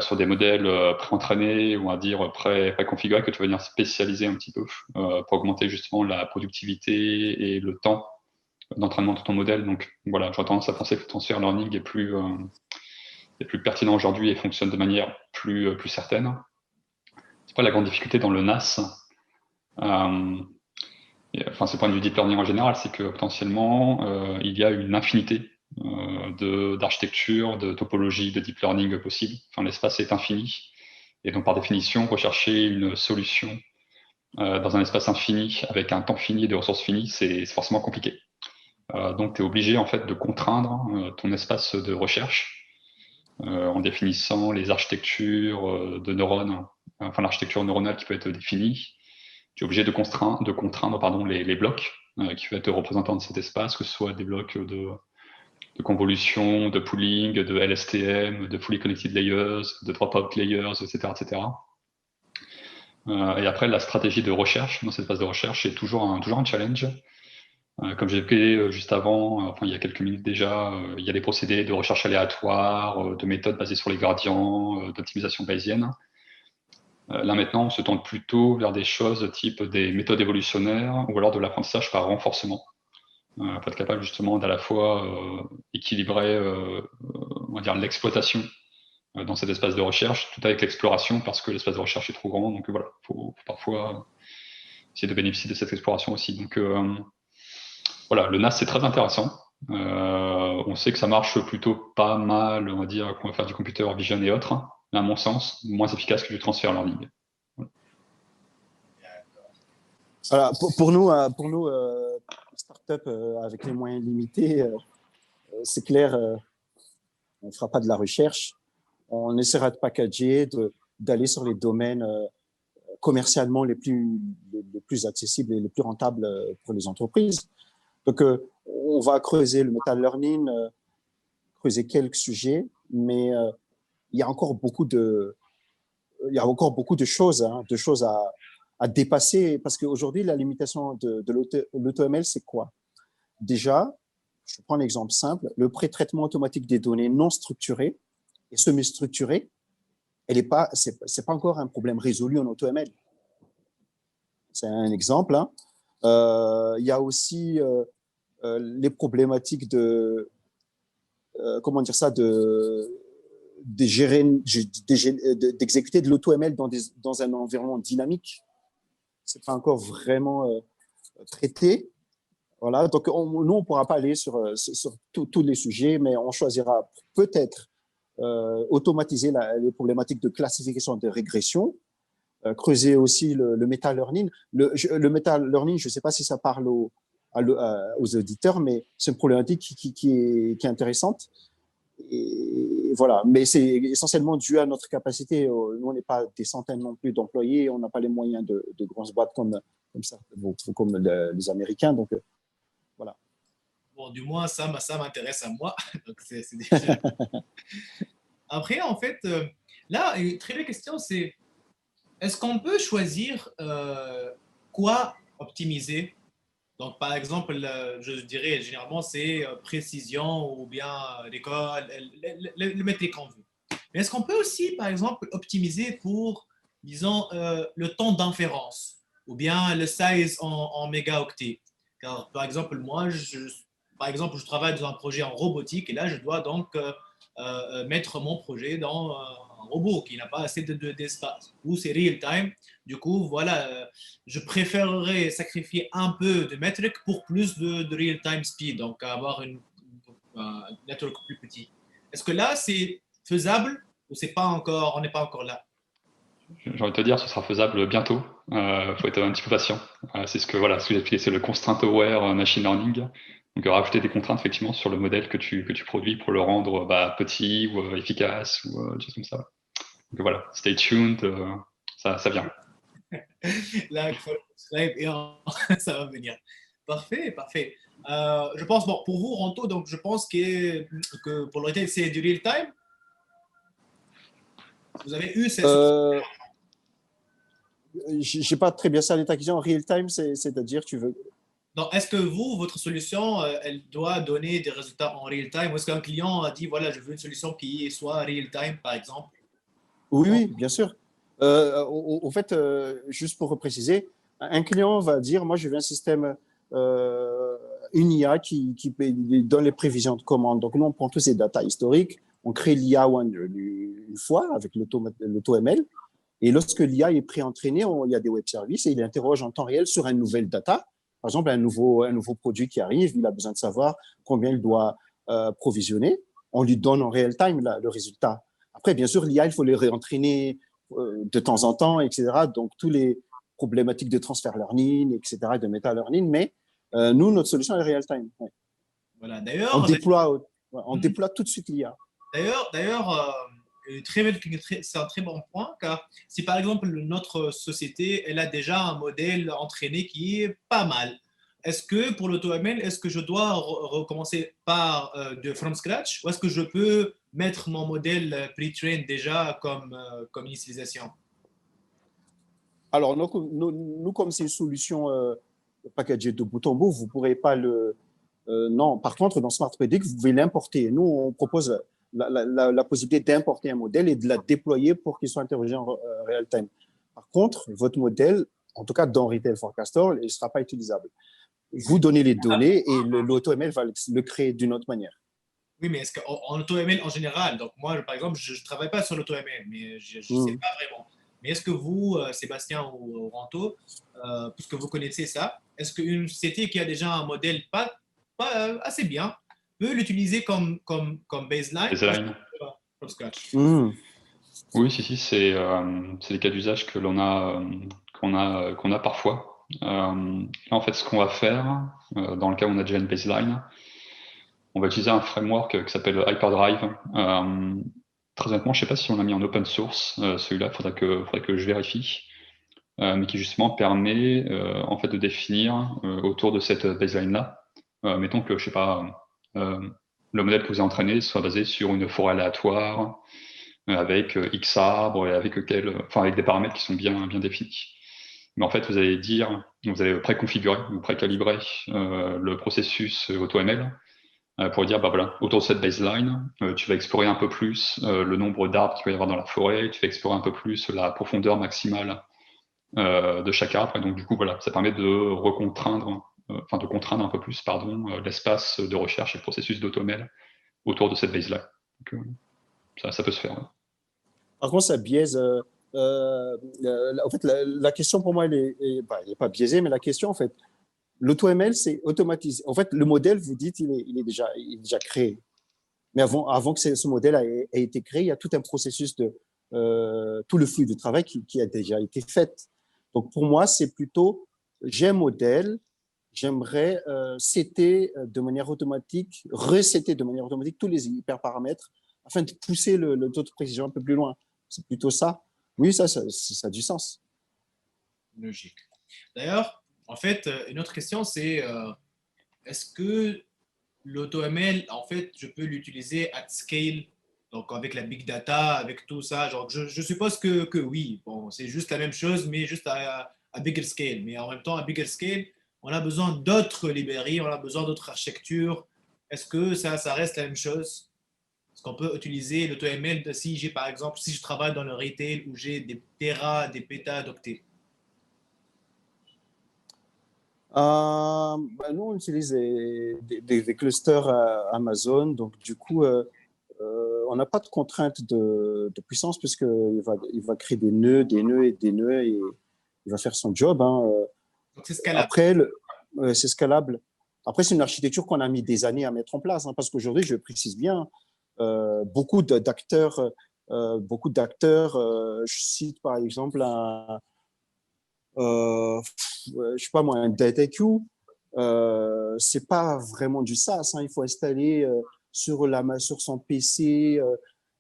B: sur des modèles pré-entraînés ou à dire pré-configurés que tu vas venir spécialiser un petit peu pour augmenter justement la productivité et le temps d'entraînement de ton modèle. Donc voilà, j'aurais tendance à penser que le transfer learning est plus pertinent aujourd'hui et fonctionne de manière plus certaine. C'est pas la grande difficulté dans le NAS. Enfin, c'est le point de vue deep learning en général, c'est que potentiellement il y a une infinité d'architecture, de topologie de deep learning possible. Enfin, l'espace est infini. Et donc, par définition, rechercher une solution dans un espace infini avec un temps fini et des ressources finies, c'est forcément compliqué. Donc, tu es obligé en fait de contraindre ton espace de recherche en définissant les architectures de neurones, enfin l'architecture neuronale qui peut être définie. Tu es obligé de contraindre pardon, les blocs qui vont être représentants de cet espace, que ce soit des blocs de convolution, de pooling, de LSTM, de fully connected layers, de dropout layers, etc. etc. Et après, la stratégie de recherche dans cette phase de recherche est toujours un challenge. Comme j'ai évoqué juste avant, enfin il y a quelques minutes déjà, il y a des procédés de recherche aléatoire, de méthodes basées sur les gradients, d'optimisation bayésienne. Là maintenant, on se tente plutôt vers des choses type des méthodes évolutionnaires ou alors de l'apprentissage par renforcement. Pour être capable justement d'à la fois équilibrer on va dire l'exploitation dans cet espace de recherche, tout avec l'exploration parce que l'espace de recherche est trop grand. Donc voilà, il faut parfois essayer de bénéficier de cette exploration aussi. Donc voilà, le NAS c'est très intéressant. On sait que ça marche plutôt pas mal, on va dire, qu'on va faire du computer vision et autres, mais à mon sens, moins efficace que du transfer learning.
C: Voilà, pour nous, start-up avec les moyens limités, c'est clair, on ne fera pas de la recherche. On essaiera de packager, d'aller sur les domaines commercialement les plus accessibles et les plus rentables pour les entreprises. Donc, on va creuser le meta learning, creuser quelques sujets, mais il y a encore beaucoup de choses, hein, à dépasser, parce qu'aujourd'hui, la limitation de l'AutoML, c'est quoi? Déjà, je prends un exemple simple, le pré-traitement automatique des données non structurées et semi-structurées, c'est pas encore un problème résolu en AutoML. C'est un exemple. Hein. Il y a aussi les problématiques comment dire ça, d'exécuter de l'AutoML dans un environnement dynamique. C'est pas encore vraiment traité. Voilà. Donc, nous, on pourra pas aller sur tous les sujets, mais on choisira peut-être automatiser les problématiques de classification et de régression, creuser aussi le meta-learning. Le meta-learning, je ne sais pas si ça parle aux auditeurs, mais c'est une problématique qui est intéressante. Et voilà, mais c'est essentiellement dû à notre capacité. Nous, on n'est pas des centaines non plus d'employés, on n'a pas les moyens de grosses boîtes comme ça, comme les Américains. Donc, voilà.
A: Bon, du moins, ça m'intéresse à moi. Donc, c'est déjà... Après, en fait, là, une très belle question, c'est est-ce qu'on peut choisir quoi optimiser? Donc, par exemple, je dirais généralement, c'est précision ou bien l'école, le métrique qu'on veut. Mais est-ce qu'on peut aussi, par exemple, optimiser pour, disons, le temps d'inférence ou bien le size en mégaoctets? Car, par exemple, moi, par exemple, je travaille dans un projet en robotique et là, je dois donc mettre mon projet dans un robot qui n'a pas assez d'espace. Ou c'est real-time. Du coup, voilà, je préférerais sacrifier un peu de métrique pour plus de real-time speed, donc avoir un network plus petit. Est-ce que là, c'est faisable ou c'est pas encore, on n'est pas encore là?
B: J'ai envie de te dire, ce sera faisable bientôt. Faut être un petit peu patient. C'est ce que j'ai expliqué, c'est le constraint aware machine learning. Donc rajouter des contraintes effectivement sur le modèle que tu produis pour le rendre petit ou efficace ou des choses comme ça. Donc voilà, stay tuned, ça vient.
A: Là, il faut le subscribe et ça va venir. Parfait, parfait. Je pense, bon, pour vous, Ranto, donc je pense que pour le retail, c'est du real time. Vous avez eu cette
C: j'ai pas très bien ça ta question. En real time, c'est-à-dire, tu veux.
A: donc, est-ce que vous, votre solution, elle doit donner des résultats en real time ou est-ce qu'un client a dit, voilà, je veux une solution qui soit real time, par exemple?
C: Oui, oui, bien sûr. Au fait, juste pour préciser, un client va dire, moi, je veux un système, une IA qui donne les prévisions de commande. Donc, nous, on prend tous ces data historiques, on crée l'IA une fois avec l'auto-ML. Et lorsque l'IA est pré-entraînée, il y a des web services et il interroge en temps réel sur une nouvelle data. Par exemple, un nouveau produit qui arrive, il a besoin de savoir combien il doit provisionner. On lui donne en real time le résultat. Après, bien sûr, l'IA, il faut les réentraîner de temps en temps, etc. Donc, tous les problématiques de transfer learning, etc., de meta learning. Mais nous, notre solution est real time. Ouais.
A: Voilà.
C: On déploie tout de suite l'IA.
A: D'ailleurs, c'est un très bon point, car si par exemple notre société, elle a déjà un modèle entraîné qui est pas mal, est-ce que pour l'AutoML, est-ce que je dois recommencer par de from scratch ou est-ce que je peux mettre mon modèle pre-trained déjà comme initialisation?
C: Alors, nous, comme c'est une solution packagée de bout en bout, vous ne pourrez pas non, par contre, dans Smart Predict, vous pouvez l'importer. Nous, on propose la possibilité d'importer un modèle et de la déployer pour qu'il soit interrogé en real time. Par contre, votre modèle, en tout cas dans Retail Forecaster, il ne sera pas utilisable. Vous donnez les données et l'AutoML va le créer d'une autre manière.
A: Oui, mais est-ce qu'en AutoML en général, donc moi, par exemple, je ne travaille pas sur l'AutoML, mais je ne sais pas vraiment. Mais est-ce que vous, Sébastien ou Ranto, puisque vous connaissez ça, est-ce qu'une société qui a déjà un modèle pas assez bien peut l'utiliser comme baseline from scratch?
B: Oui, si, c'est des cas d'usage que qu'on a parfois. Là, en fait, ce qu'on va faire, dans le cas où on a déjà une baseline, on va utiliser un framework qui s'appelle Hyperdrive. Très honnêtement, je ne sais pas si on l'a mis en open source, celui-là, il faudrait que je vérifie, mais qui justement permet en fait de définir autour de cette baseline-là. Mettons que, je sais pas, le modèle que vous avez entraîné soit basé sur une forêt aléatoire, avec X arbres et avec des paramètres qui sont bien définis. Mais en fait, vous allez préconfigurer ou précalibrer le processus AutoML pour dire, voilà, autour de cette baseline, tu vas explorer un peu plus le nombre d'arbres qu'il va y avoir dans la forêt, tu vas explorer un peu plus la profondeur maximale de chaque arbre. Et donc, du coup, voilà, ça permet de contraindre un peu plus, l'espace de recherche et le processus d'AutoML autour de cette baseline. Donc, ça peut se faire. Ouais.
C: Par contre, ça biaise. En fait, la question pour moi, elle n'est pas biaisée, mais la question, en fait, l'AutoML, c'est automatisé. En fait, le modèle, vous dites, il est déjà créé. Mais avant que ce modèle ait été créé, il y a tout un processus tout le flux de travail qui a déjà été fait. Donc, pour moi, c'est plutôt, j'ai un modèle, j'aimerais setter de manière automatique, resetter de manière automatique tous les hyperparamètres afin de pousser le taux de précision un peu plus loin. C'est plutôt ça. Oui, ça a du sens.
A: Logique. D'ailleurs, en fait, une autre question, c'est est-ce que l'AutoML, en fait, je peux l'utiliser at scale, donc avec la big data, avec tout ça. Genre, je suppose que oui, bon, c'est juste la même chose, mais juste à bigger scale. Mais en même temps, à bigger scale, on a besoin d'autres librairies, on a besoin d'autres architectures. Est-ce que ça reste la même chose? Est-ce qu'on peut utiliser l'AutoML si j'ai, par exemple, si je travaille dans le retail où j'ai des téras, des pétas d'octets?
C: Nous, on utilise des clusters Amazon, donc du coup, on n'a pas de contrainte de puissance puisqu'il va créer des nœuds et des nœuds et il va faire son job. Hein.
A: Donc c'est scalable.
C: Après, c'est scalable. Après, c'est une architecture qu'on a mis des années à mettre en place, hein, parce qu'aujourd'hui, je précise bien, beaucoup d'acteurs, je cite par exemple je sais pas moi, un DataQ, c'est pas vraiment du SaaS. Hein. Il faut installer sur son PC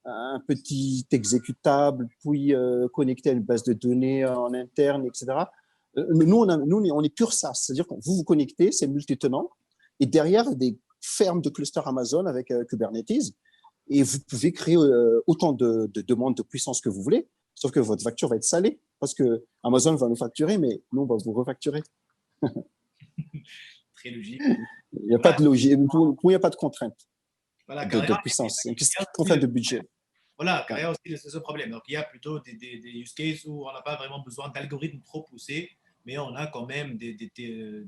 C: un petit exécutable, puis connecter à une base de données en interne, etc. Nous, on est pur SaaS, c'est-à-dire que vous vous connectez, c'est multi-tenant, et derrière des fermes de clusters Amazon avec Kubernetes, et vous pouvez créer autant de demandes de puissance que vous voulez, sauf que votre facture va être salée, parce que Amazon va nous facturer, mais nous, on va vous refacturer.
A: Très logique.
C: Il n'y a pas de logique, il n'y a pas de contrainte
A: Voilà,
C: de puissance, c'est une contrainte de budget.
A: Voilà, car il y a aussi ce problème. Donc, il y a plutôt des use cases où on n'a pas vraiment besoin d'algorithmes trop poussés, mais on a quand même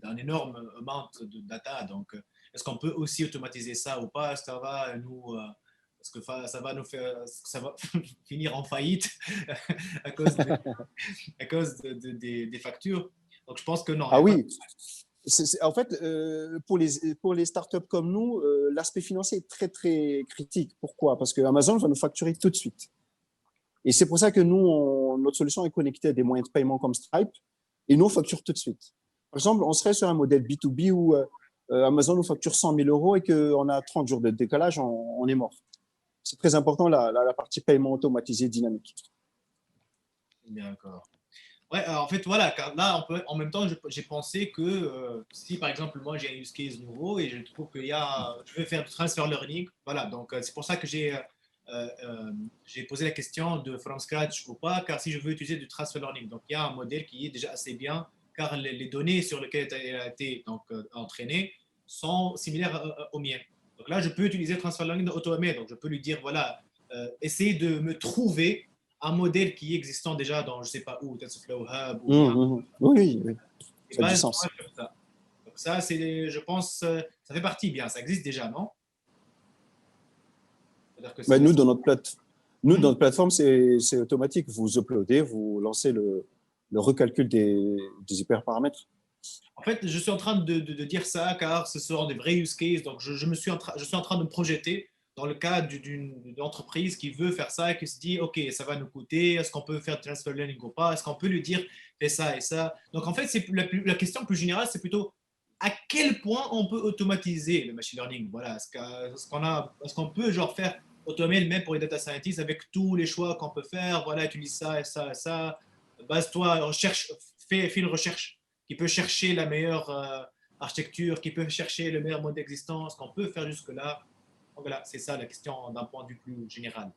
A: un énorme amount de data. Donc, est-ce qu'on peut aussi automatiser ça ou pas? Est-ce que ça va est-ce que ça va nous faire, ça va finir en faillite à cause, des factures? Donc, je pense que non.
C: Ah oui, en fait, pour les startups comme nous, l'aspect financier est très, très critique. Pourquoi? Parce que Amazon va nous facturer tout de suite. Et c'est pour ça que nous, notre solution est connectée à des moyens de paiement comme Stripe et nous, on facture tout de suite. Par exemple, on serait sur un modèle B2B où Amazon nous facture 100 000 euros et qu'on a 30 jours de décalage, on est mort. C'est très important, la partie paiement automatisé dynamique.
A: D'accord. Ouais, en fait, voilà, car là, en même temps, j'ai pensé que si, par exemple, moi, j'ai un use case nouveau et je trouve je vais faire du transfer learning, voilà, donc c'est pour ça que j'ai posé la question de from scratch ou pas, car si je veux utiliser du transfer learning, donc il y a un modèle qui est déjà assez bien, car les données sur lesquelles il a été donc, entraîné sont similaires aux miennes. Donc là, je peux utiliser le transfer learning de AutoML, donc je peux lui dire, voilà, essayer de me trouver un modèle qui est existant déjà dans, je ne sais pas où, TensorFlow Hub ou bien.
C: Oui, ça a du
A: Base,
C: sens.
A: ça. Donc ça, je pense, ça fait partie bien. Ça existe déjà, non?
C: Nous, dans notre plateforme, c'est automatique. Vous uploadez, vous lancez le recalcul des hyperparamètres.
A: En fait, je suis en train de dire ça car ce sont des vrais use cases. Donc, je suis en train de me projeter dans le cas d'une entreprise qui veut faire ça et qui se dit, OK, ça va nous coûter. Est-ce qu'on peut faire transfer learning ou pas? Est-ce qu'on peut lui dire, fais ça et ça? Donc, en fait, la question plus générale, c'est plutôt à quel point on peut automatiser le machine learning? Voilà. Est-ce qu'on peut genre faire automater même pour les data scientists avec tous les choix qu'on peut faire? Voilà, utilise ça et ça et ça. Base-toi, fais une recherche qui peut chercher la meilleure architecture, qui peut chercher le meilleur mode d'existence, qu'on peut faire jusque-là. Donc voilà, c'est ça la question d'un point de vue plus général.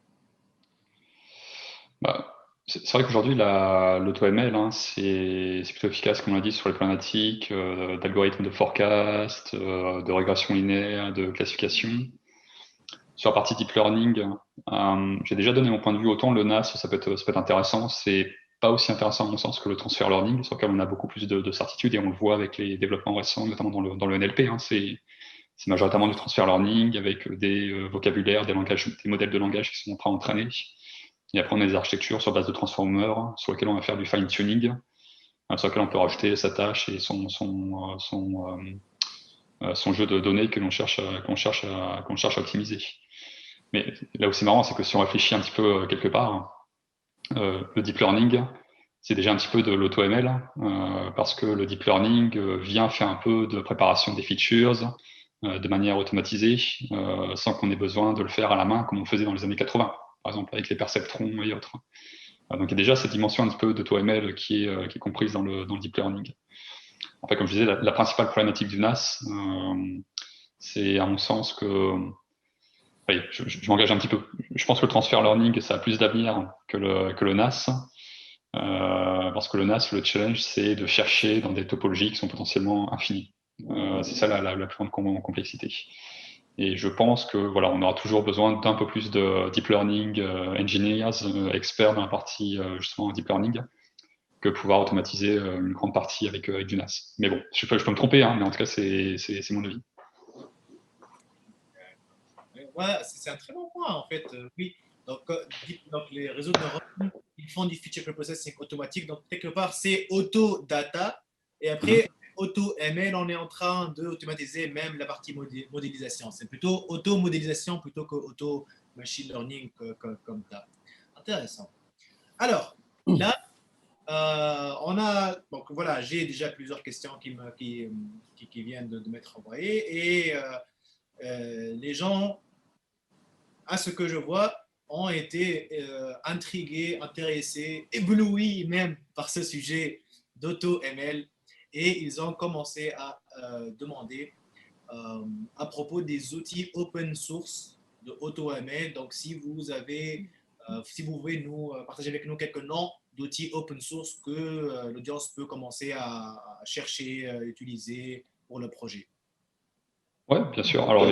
B: Bah, c'est vrai qu'aujourd'hui, l'AutoML, hein, c'est plutôt efficace, comme on l'a dit, sur les problématiques d'algorithmes de forecast, de régression linéaire, de classification. Sur la partie deep learning, j'ai déjà donné mon point de vue. Autant le NAS, ça peut être intéressant. C'est pas aussi intéressant à mon sens que le transfer learning, sur lequel on a beaucoup plus de certitude et on le voit avec les développements récents, notamment dans le NLP. Hein, c'est majoritairement du transfer learning avec des vocabulaires, des modèles de langage qui sont en train d'entraîner. Et après, on a des architectures sur base de transformers sur lesquelles on va faire du fine-tuning, sur lesquelles on peut rajouter sa tâche et son jeu de données qu'on cherche à optimiser. Mais là où c'est marrant, c'est que si on réfléchit un petit peu quelque part, le deep learning, c'est déjà un petit peu de l'auto-ML, parce que le deep learning vient faire un peu de préparation des features de manière automatisée, sans qu'on ait besoin de le faire à la main comme on le faisait dans les années 80, par exemple avec les perceptrons et autres. Donc il y a déjà cette dimension un petit peu d'auto-ML qui est comprise dans le deep learning. En fait, comme je disais, la principale problématique du NAS, c'est à mon sens que oui, je m'engage un petit peu. Je pense que le transfer learning, ça a plus d'avenir que le NAS. Parce que le NAS, le challenge, c'est de chercher dans des topologies qui sont potentiellement infinies. C'est ça la plus grande complexité. Et je pense que voilà, on aura toujours besoin d'un peu plus de deep learning engineers, experts dans la partie justement deep learning, que pouvoir automatiser une grande partie avec du NAS. Mais bon, je peux me tromper, hein, mais en tout cas, c'est mon avis.
A: Voilà, c'est un très bon point en fait. Oui, donc les réseaux de neurones, ils font du feature preprocessing automatique. Donc quelque part, c'est auto-data. Et après, auto-ML, on est en train d'automatiser même la partie modélisation. C'est plutôt auto-modélisation plutôt que auto-machine learning comme ça. Intéressant. Alors, là, on a, donc voilà, j'ai déjà plusieurs questions qui viennent de m'être envoyées et les gens, à ce que je vois, ont été intrigués, intéressés, éblouis même par ce sujet d'auto-ML et ils ont commencé à demander à propos des outils open source de AutoML. Donc, si vous avez, si vous pouvez nous partager avec nous quelques noms d'outils open source que l'audience peut commencer à chercher, à utiliser pour le projet.
B: Ouais, bien sûr. Alors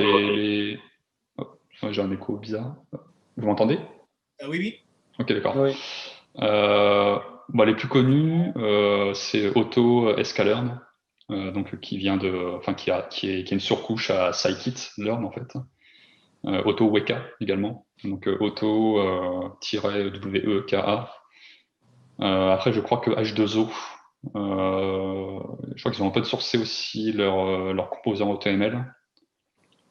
B: Oh, j'ai un écho bizarre. Vous m'entendez?
A: Oui, oui.
B: Ok, d'accord.
C: Oui.
B: Les plus connus, c'est Auto Sklearn, donc qui vient de, enfin qui est une surcouche à scikit-learn en fait. Auto Weka également, donc Auto-Weka. Après, je crois que H2O, je crois qu'ils ont un peu sourcé aussi leur composant AutoML.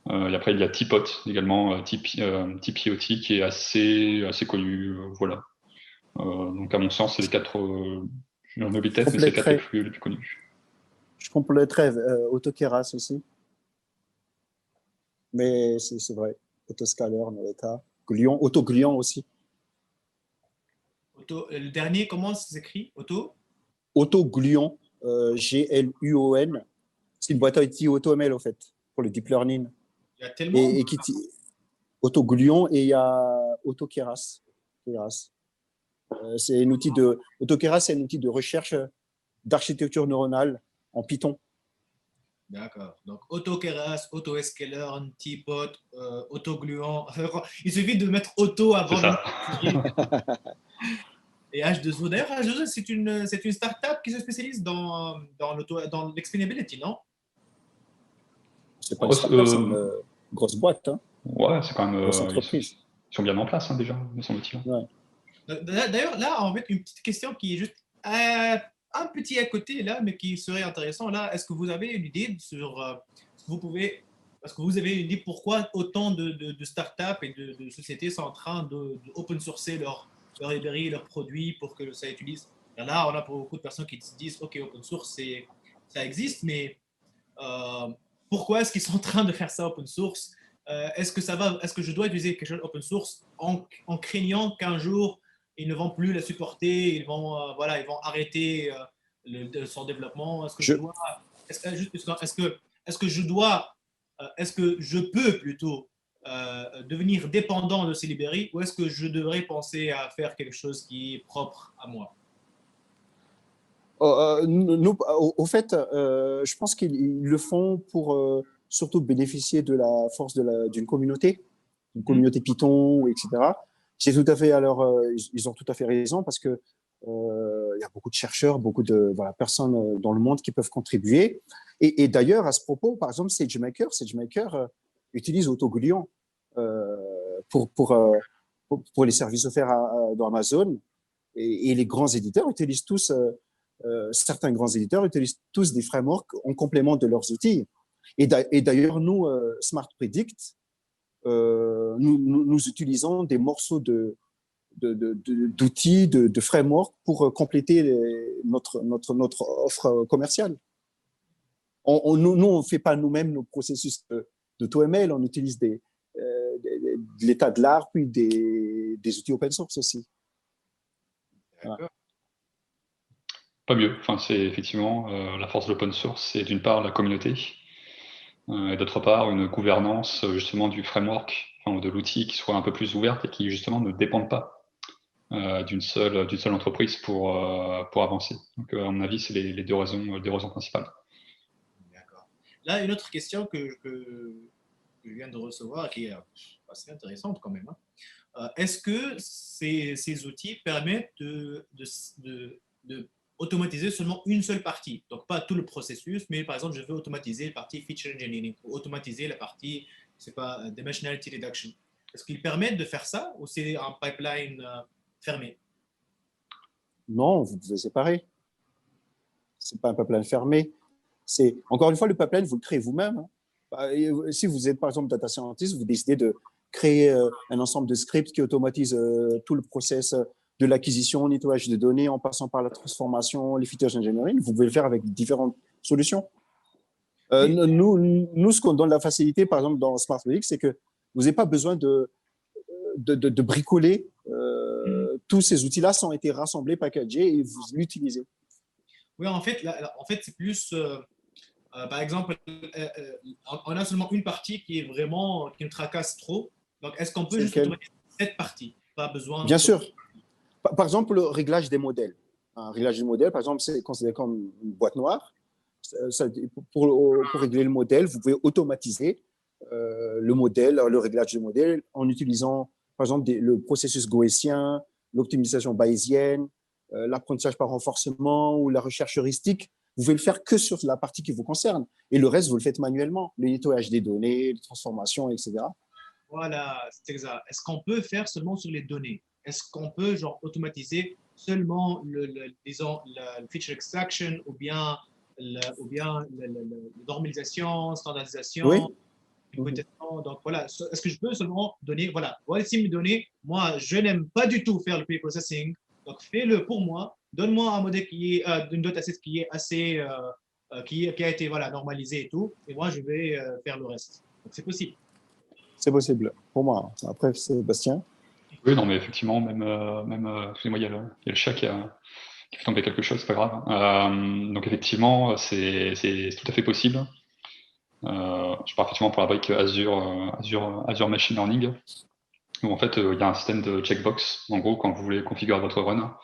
B: Et après, il y a Tipot également, TPOT, qui est assez connu. Voilà. Donc, à mon sens, c'est les quatre. J'en oublie peut-être, mais c'est les quatre les plus connus.
C: Je compléterais AutoKeras aussi. Mais c'est vrai. Autoscaler, Noveka. Glion, AutoGlion aussi.
A: Le dernier, comment ça s'écrit?
C: AutoGlion, Gluon. C'est une boîte à outils AutoML, au fait, pour le deep learning.
A: Il y a tellement.
C: AutoGlion et il y a AutoKeras. C'est un outil de. AutoKeras, c'est un outil de recherche d'architecture neuronale en Python.
A: D'accord. Donc, AutoKeras, AutoScaler, Tipot, AutoGluon. Il suffit de mettre Auto avant
B: le
A: nom. Et H2O. D'ailleurs, H2O, c'est une start-up qui se spécialise dans l'explainability, non?
C: C'est pas une start-up, c'est une grosse boîte. Hein.
B: Ouais, c'est quand même.
C: Grosse entreprise.
B: Ils sont bien en place, hein, déjà, me semble-t-il.
C: Ouais.
A: D'ailleurs, là, en fait, une petite question qui est juste un petit à côté, là, mais qui serait intéressant. Là, est-ce que vous avez une idée sur ce que vous pouvez. Est-ce que vous avez une idée pourquoi autant de startups et de sociétés sont en train de open sourcer leur librairie, leurs produits pour que ça utilise? Là, on a beaucoup de personnes qui se disent OK, open source, ça existe, mais pourquoi est-ce qu'ils sont en train de faire ça open source? Est-ce que je dois utiliser quelque chose open source en craignant qu'un jour ils ne vont plus la supporter, ils vont arrêter son développement? Est-ce que je peux plutôt devenir dépendant de ces librairies ou est-ce que je devrais penser à faire quelque chose qui est propre à moi?
C: Nous, au fait, je pense qu'ils le font pour surtout bénéficier de la force d'une communauté Python, etc. C'est tout à fait. Alors, ils ont tout à fait raison parce que il y a beaucoup de chercheurs, beaucoup de personnes dans le monde qui peuvent contribuer. Et d'ailleurs, à ce propos, par exemple, SageMaker utilise AutoGlion pour les services offerts dans Amazon. Et les grands éditeurs utilisent tous. Certains grands éditeurs utilisent tous des frameworks en complément de leurs outils. Et d'ailleurs, nous, Smart Predict, nous utilisons des morceaux d'outils, de frameworks pour compléter notre offre commerciale. Nous, on ne fait pas nous-mêmes nos processus d'AutoML, on utilise de l'état de l'art, puis des outils open source aussi.
A: D'accord.
B: Pas mieux. Enfin, c'est effectivement la force de l'open source, c'est d'une part la communauté, et d'autre part une gouvernance justement du framework, enfin, de l'outil qui soit un peu plus ouverte et qui justement ne dépende pas d'une seule entreprise pour avancer. Donc, à mon avis, c'est les deux raisons principales.
A: D'accord. Là, une autre question que je viens de recevoir, qui est assez intéressante quand même, hein. Est-ce que ces outils permettent de automatiser seulement une seule partie? Donc, pas tout le processus, mais par exemple, je veux automatiser la partie feature engineering ou automatiser la partie, c'est pas, dimensionality reduction. Est-ce qu'ils permettent de faire ça ou c'est un pipeline fermé?
C: Non, vous pouvez séparer. Ce n'est pas un pipeline fermé. Encore une fois, le pipeline, vous le créez vous-même, hein. Si vous êtes, par exemple, data scientist, vous décidez de créer un ensemble de scripts qui automatisent tout le process de l'acquisition, nettoyage de données, en passant par la transformation, les features engineering, vous pouvez le faire avec différentes solutions. Nous, ce qu'on donne la facilité, par exemple, dans Smart Logic, c'est que vous n'avez pas besoin de bricoler. Tous ces outils-là ont été rassemblés, packagés et vous l'utilisez.
A: Oui, en fait, c'est plus, par exemple, on a seulement une partie qui est vraiment, qui nous tracasse trop. Donc, est-ce qu'on peut juste automatiser cette partie? Pas besoin.
C: Bien sûr. Par exemple, le réglage des modèles. Un réglage du modèle, par exemple, c'est considéré comme une boîte noire. Pour régler le modèle, vous pouvez automatiser le modèle, le réglage du modèle en utilisant, par exemple, le processus gaussien, l'optimisation bayésienne, l'apprentissage par renforcement ou la recherche heuristique. Vous pouvez le faire que sur la partie qui vous concerne. Et le reste, vous le faites manuellement. Le nettoyage des données, les transformations, etc.
A: Voilà, c'est exact. Est-ce qu'on peut faire seulement sur les données? Est-ce qu'on peut genre, automatiser seulement disons, le feature extraction ou bien la normalisation, standardisation,
C: Oui.
A: Donc voilà, est-ce que je peux seulement donner, voilà, voici mes données, moi je n'aime pas du tout faire le pre-processing, donc fais-le pour moi, donne-moi un modèle qui est, une dataset qui est assez, qui a été voilà, normalisé et tout, et moi je vais faire le reste. Donc c'est possible.
C: C'est possible, pour moi. Après, Sébastien.
B: Oui, non, mais effectivement, excusez-moi, il y a le chat qui fait tomber quelque chose, c'est pas grave. Donc effectivement, c'est tout à fait possible. Je pars effectivement pour la brique Azure Machine Learning, où en fait, il y a un système de checkbox, en gros, quand vous voulez configurer votre run,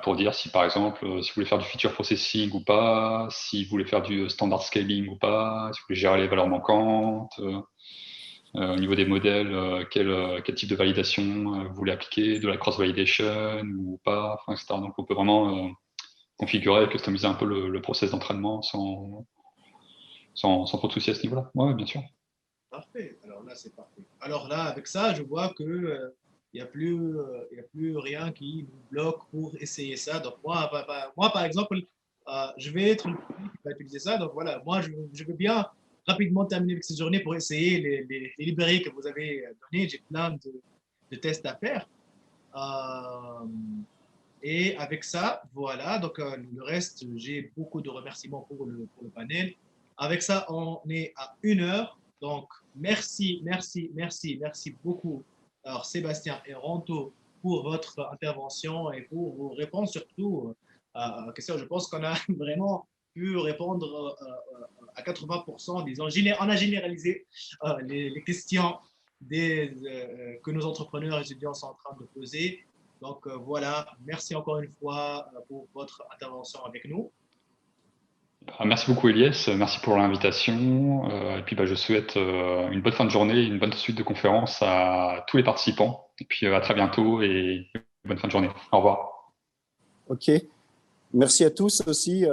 B: pour dire si, par exemple, si vous voulez faire du feature processing ou pas, si vous voulez faire du standard scaling ou pas, si vous voulez gérer les valeurs manquantes, au niveau des modèles, quel type de validation vous voulez appliquer, de la cross-validation ou pas, enfin, etc. Donc, on peut vraiment configurer et customiser un peu le process d'entraînement sans trop de soucis à ce niveau-là. Ouais, bien sûr.
A: Parfait. Alors là, c'est parfait. Alors là, avec ça, je vois que il n'y a plus rien qui nous bloque pour essayer ça. Donc moi, par exemple, je vais être le premier qui va utiliser ça. Donc voilà, moi, je veux bien rapidement terminer avec cette journée pour essayer les librairies que vous avez données. J'ai plein de tests à faire. Et avec ça, voilà, donc le reste, j'ai beaucoup de remerciements pour le panel. Avec ça, on est à 1 heure. Donc, merci beaucoup, alors, Sébastien et Ronto, pour votre intervention et pour vos réponses, surtout à questions. Je pense qu'on a vraiment pu répondre à 80%, disons. On a généralisé les questions que nos entrepreneurs et étudiants sont en train de poser. Donc voilà, merci encore une fois pour votre intervention avec nous.
B: Merci beaucoup Elias, merci pour l'invitation. Et puis je souhaite une bonne fin de journée, une bonne suite de conférences à tous les participants. Et puis à très bientôt et bonne fin de journée. Au revoir.
C: OK. Merci à tous aussi.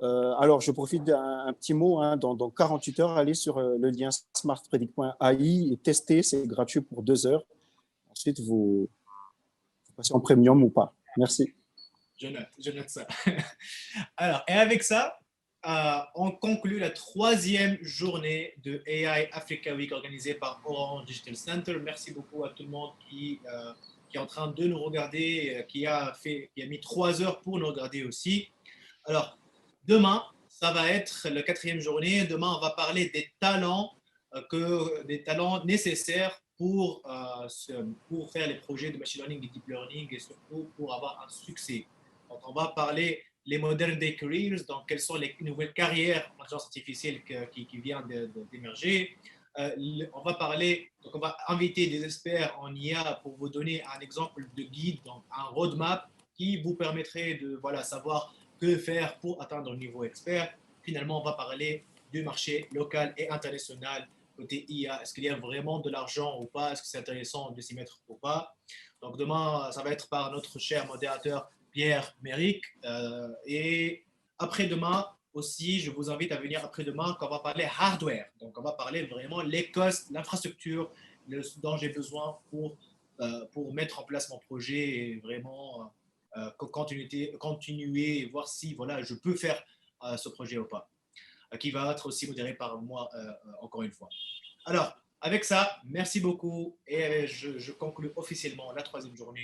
C: Alors, je profite d'un petit mot. Hein, dans 48 heures, allez sur le lien smartpredict.ai et testez. C'est gratuit pour 2 heures. Ensuite, vous passez en premium ou pas. Merci.
A: Je note ça. Alors, et avec ça, on conclut la 3e journée de AI Africa Week organisée par Orange Digital Center. Merci beaucoup à tout le monde qui qui est en train de nous regarder, qui a mis 3 heures pour nous regarder aussi. Alors, demain, ça va être la 4e journée. Demain, on va parler des talents, des talents nécessaires pour faire les projets de machine learning et deep learning et surtout pour avoir un succès. Donc, on va parler les modern day careers, donc quelles sont les nouvelles carrières en intelligence artificielle qui viennent d'émerger. On va parler, donc on va inviter des experts en IA pour vous donner un exemple de guide, donc un roadmap qui vous permettrait de savoir que faire pour atteindre le niveau expert. Finalement, on va parler du marché local et international côté IA. Est-ce qu'il y a vraiment de l'argent ou pas? Est-ce que c'est intéressant de s'y mettre ou pas? Donc demain, ça va être par notre cher modérateur Pierre Méric. Et après-demain aussi, je vous invite à venir après-demain quand on va parler hardware. Donc on va parler vraiment les costs, l'infrastructure dont j'ai besoin pour mettre en place mon projet et vraiment continuer et voir si je peux faire ce projet ou pas, qui va être aussi modéré par moi encore une fois. Alors, avec ça, merci beaucoup et je conclue officiellement la 3e journée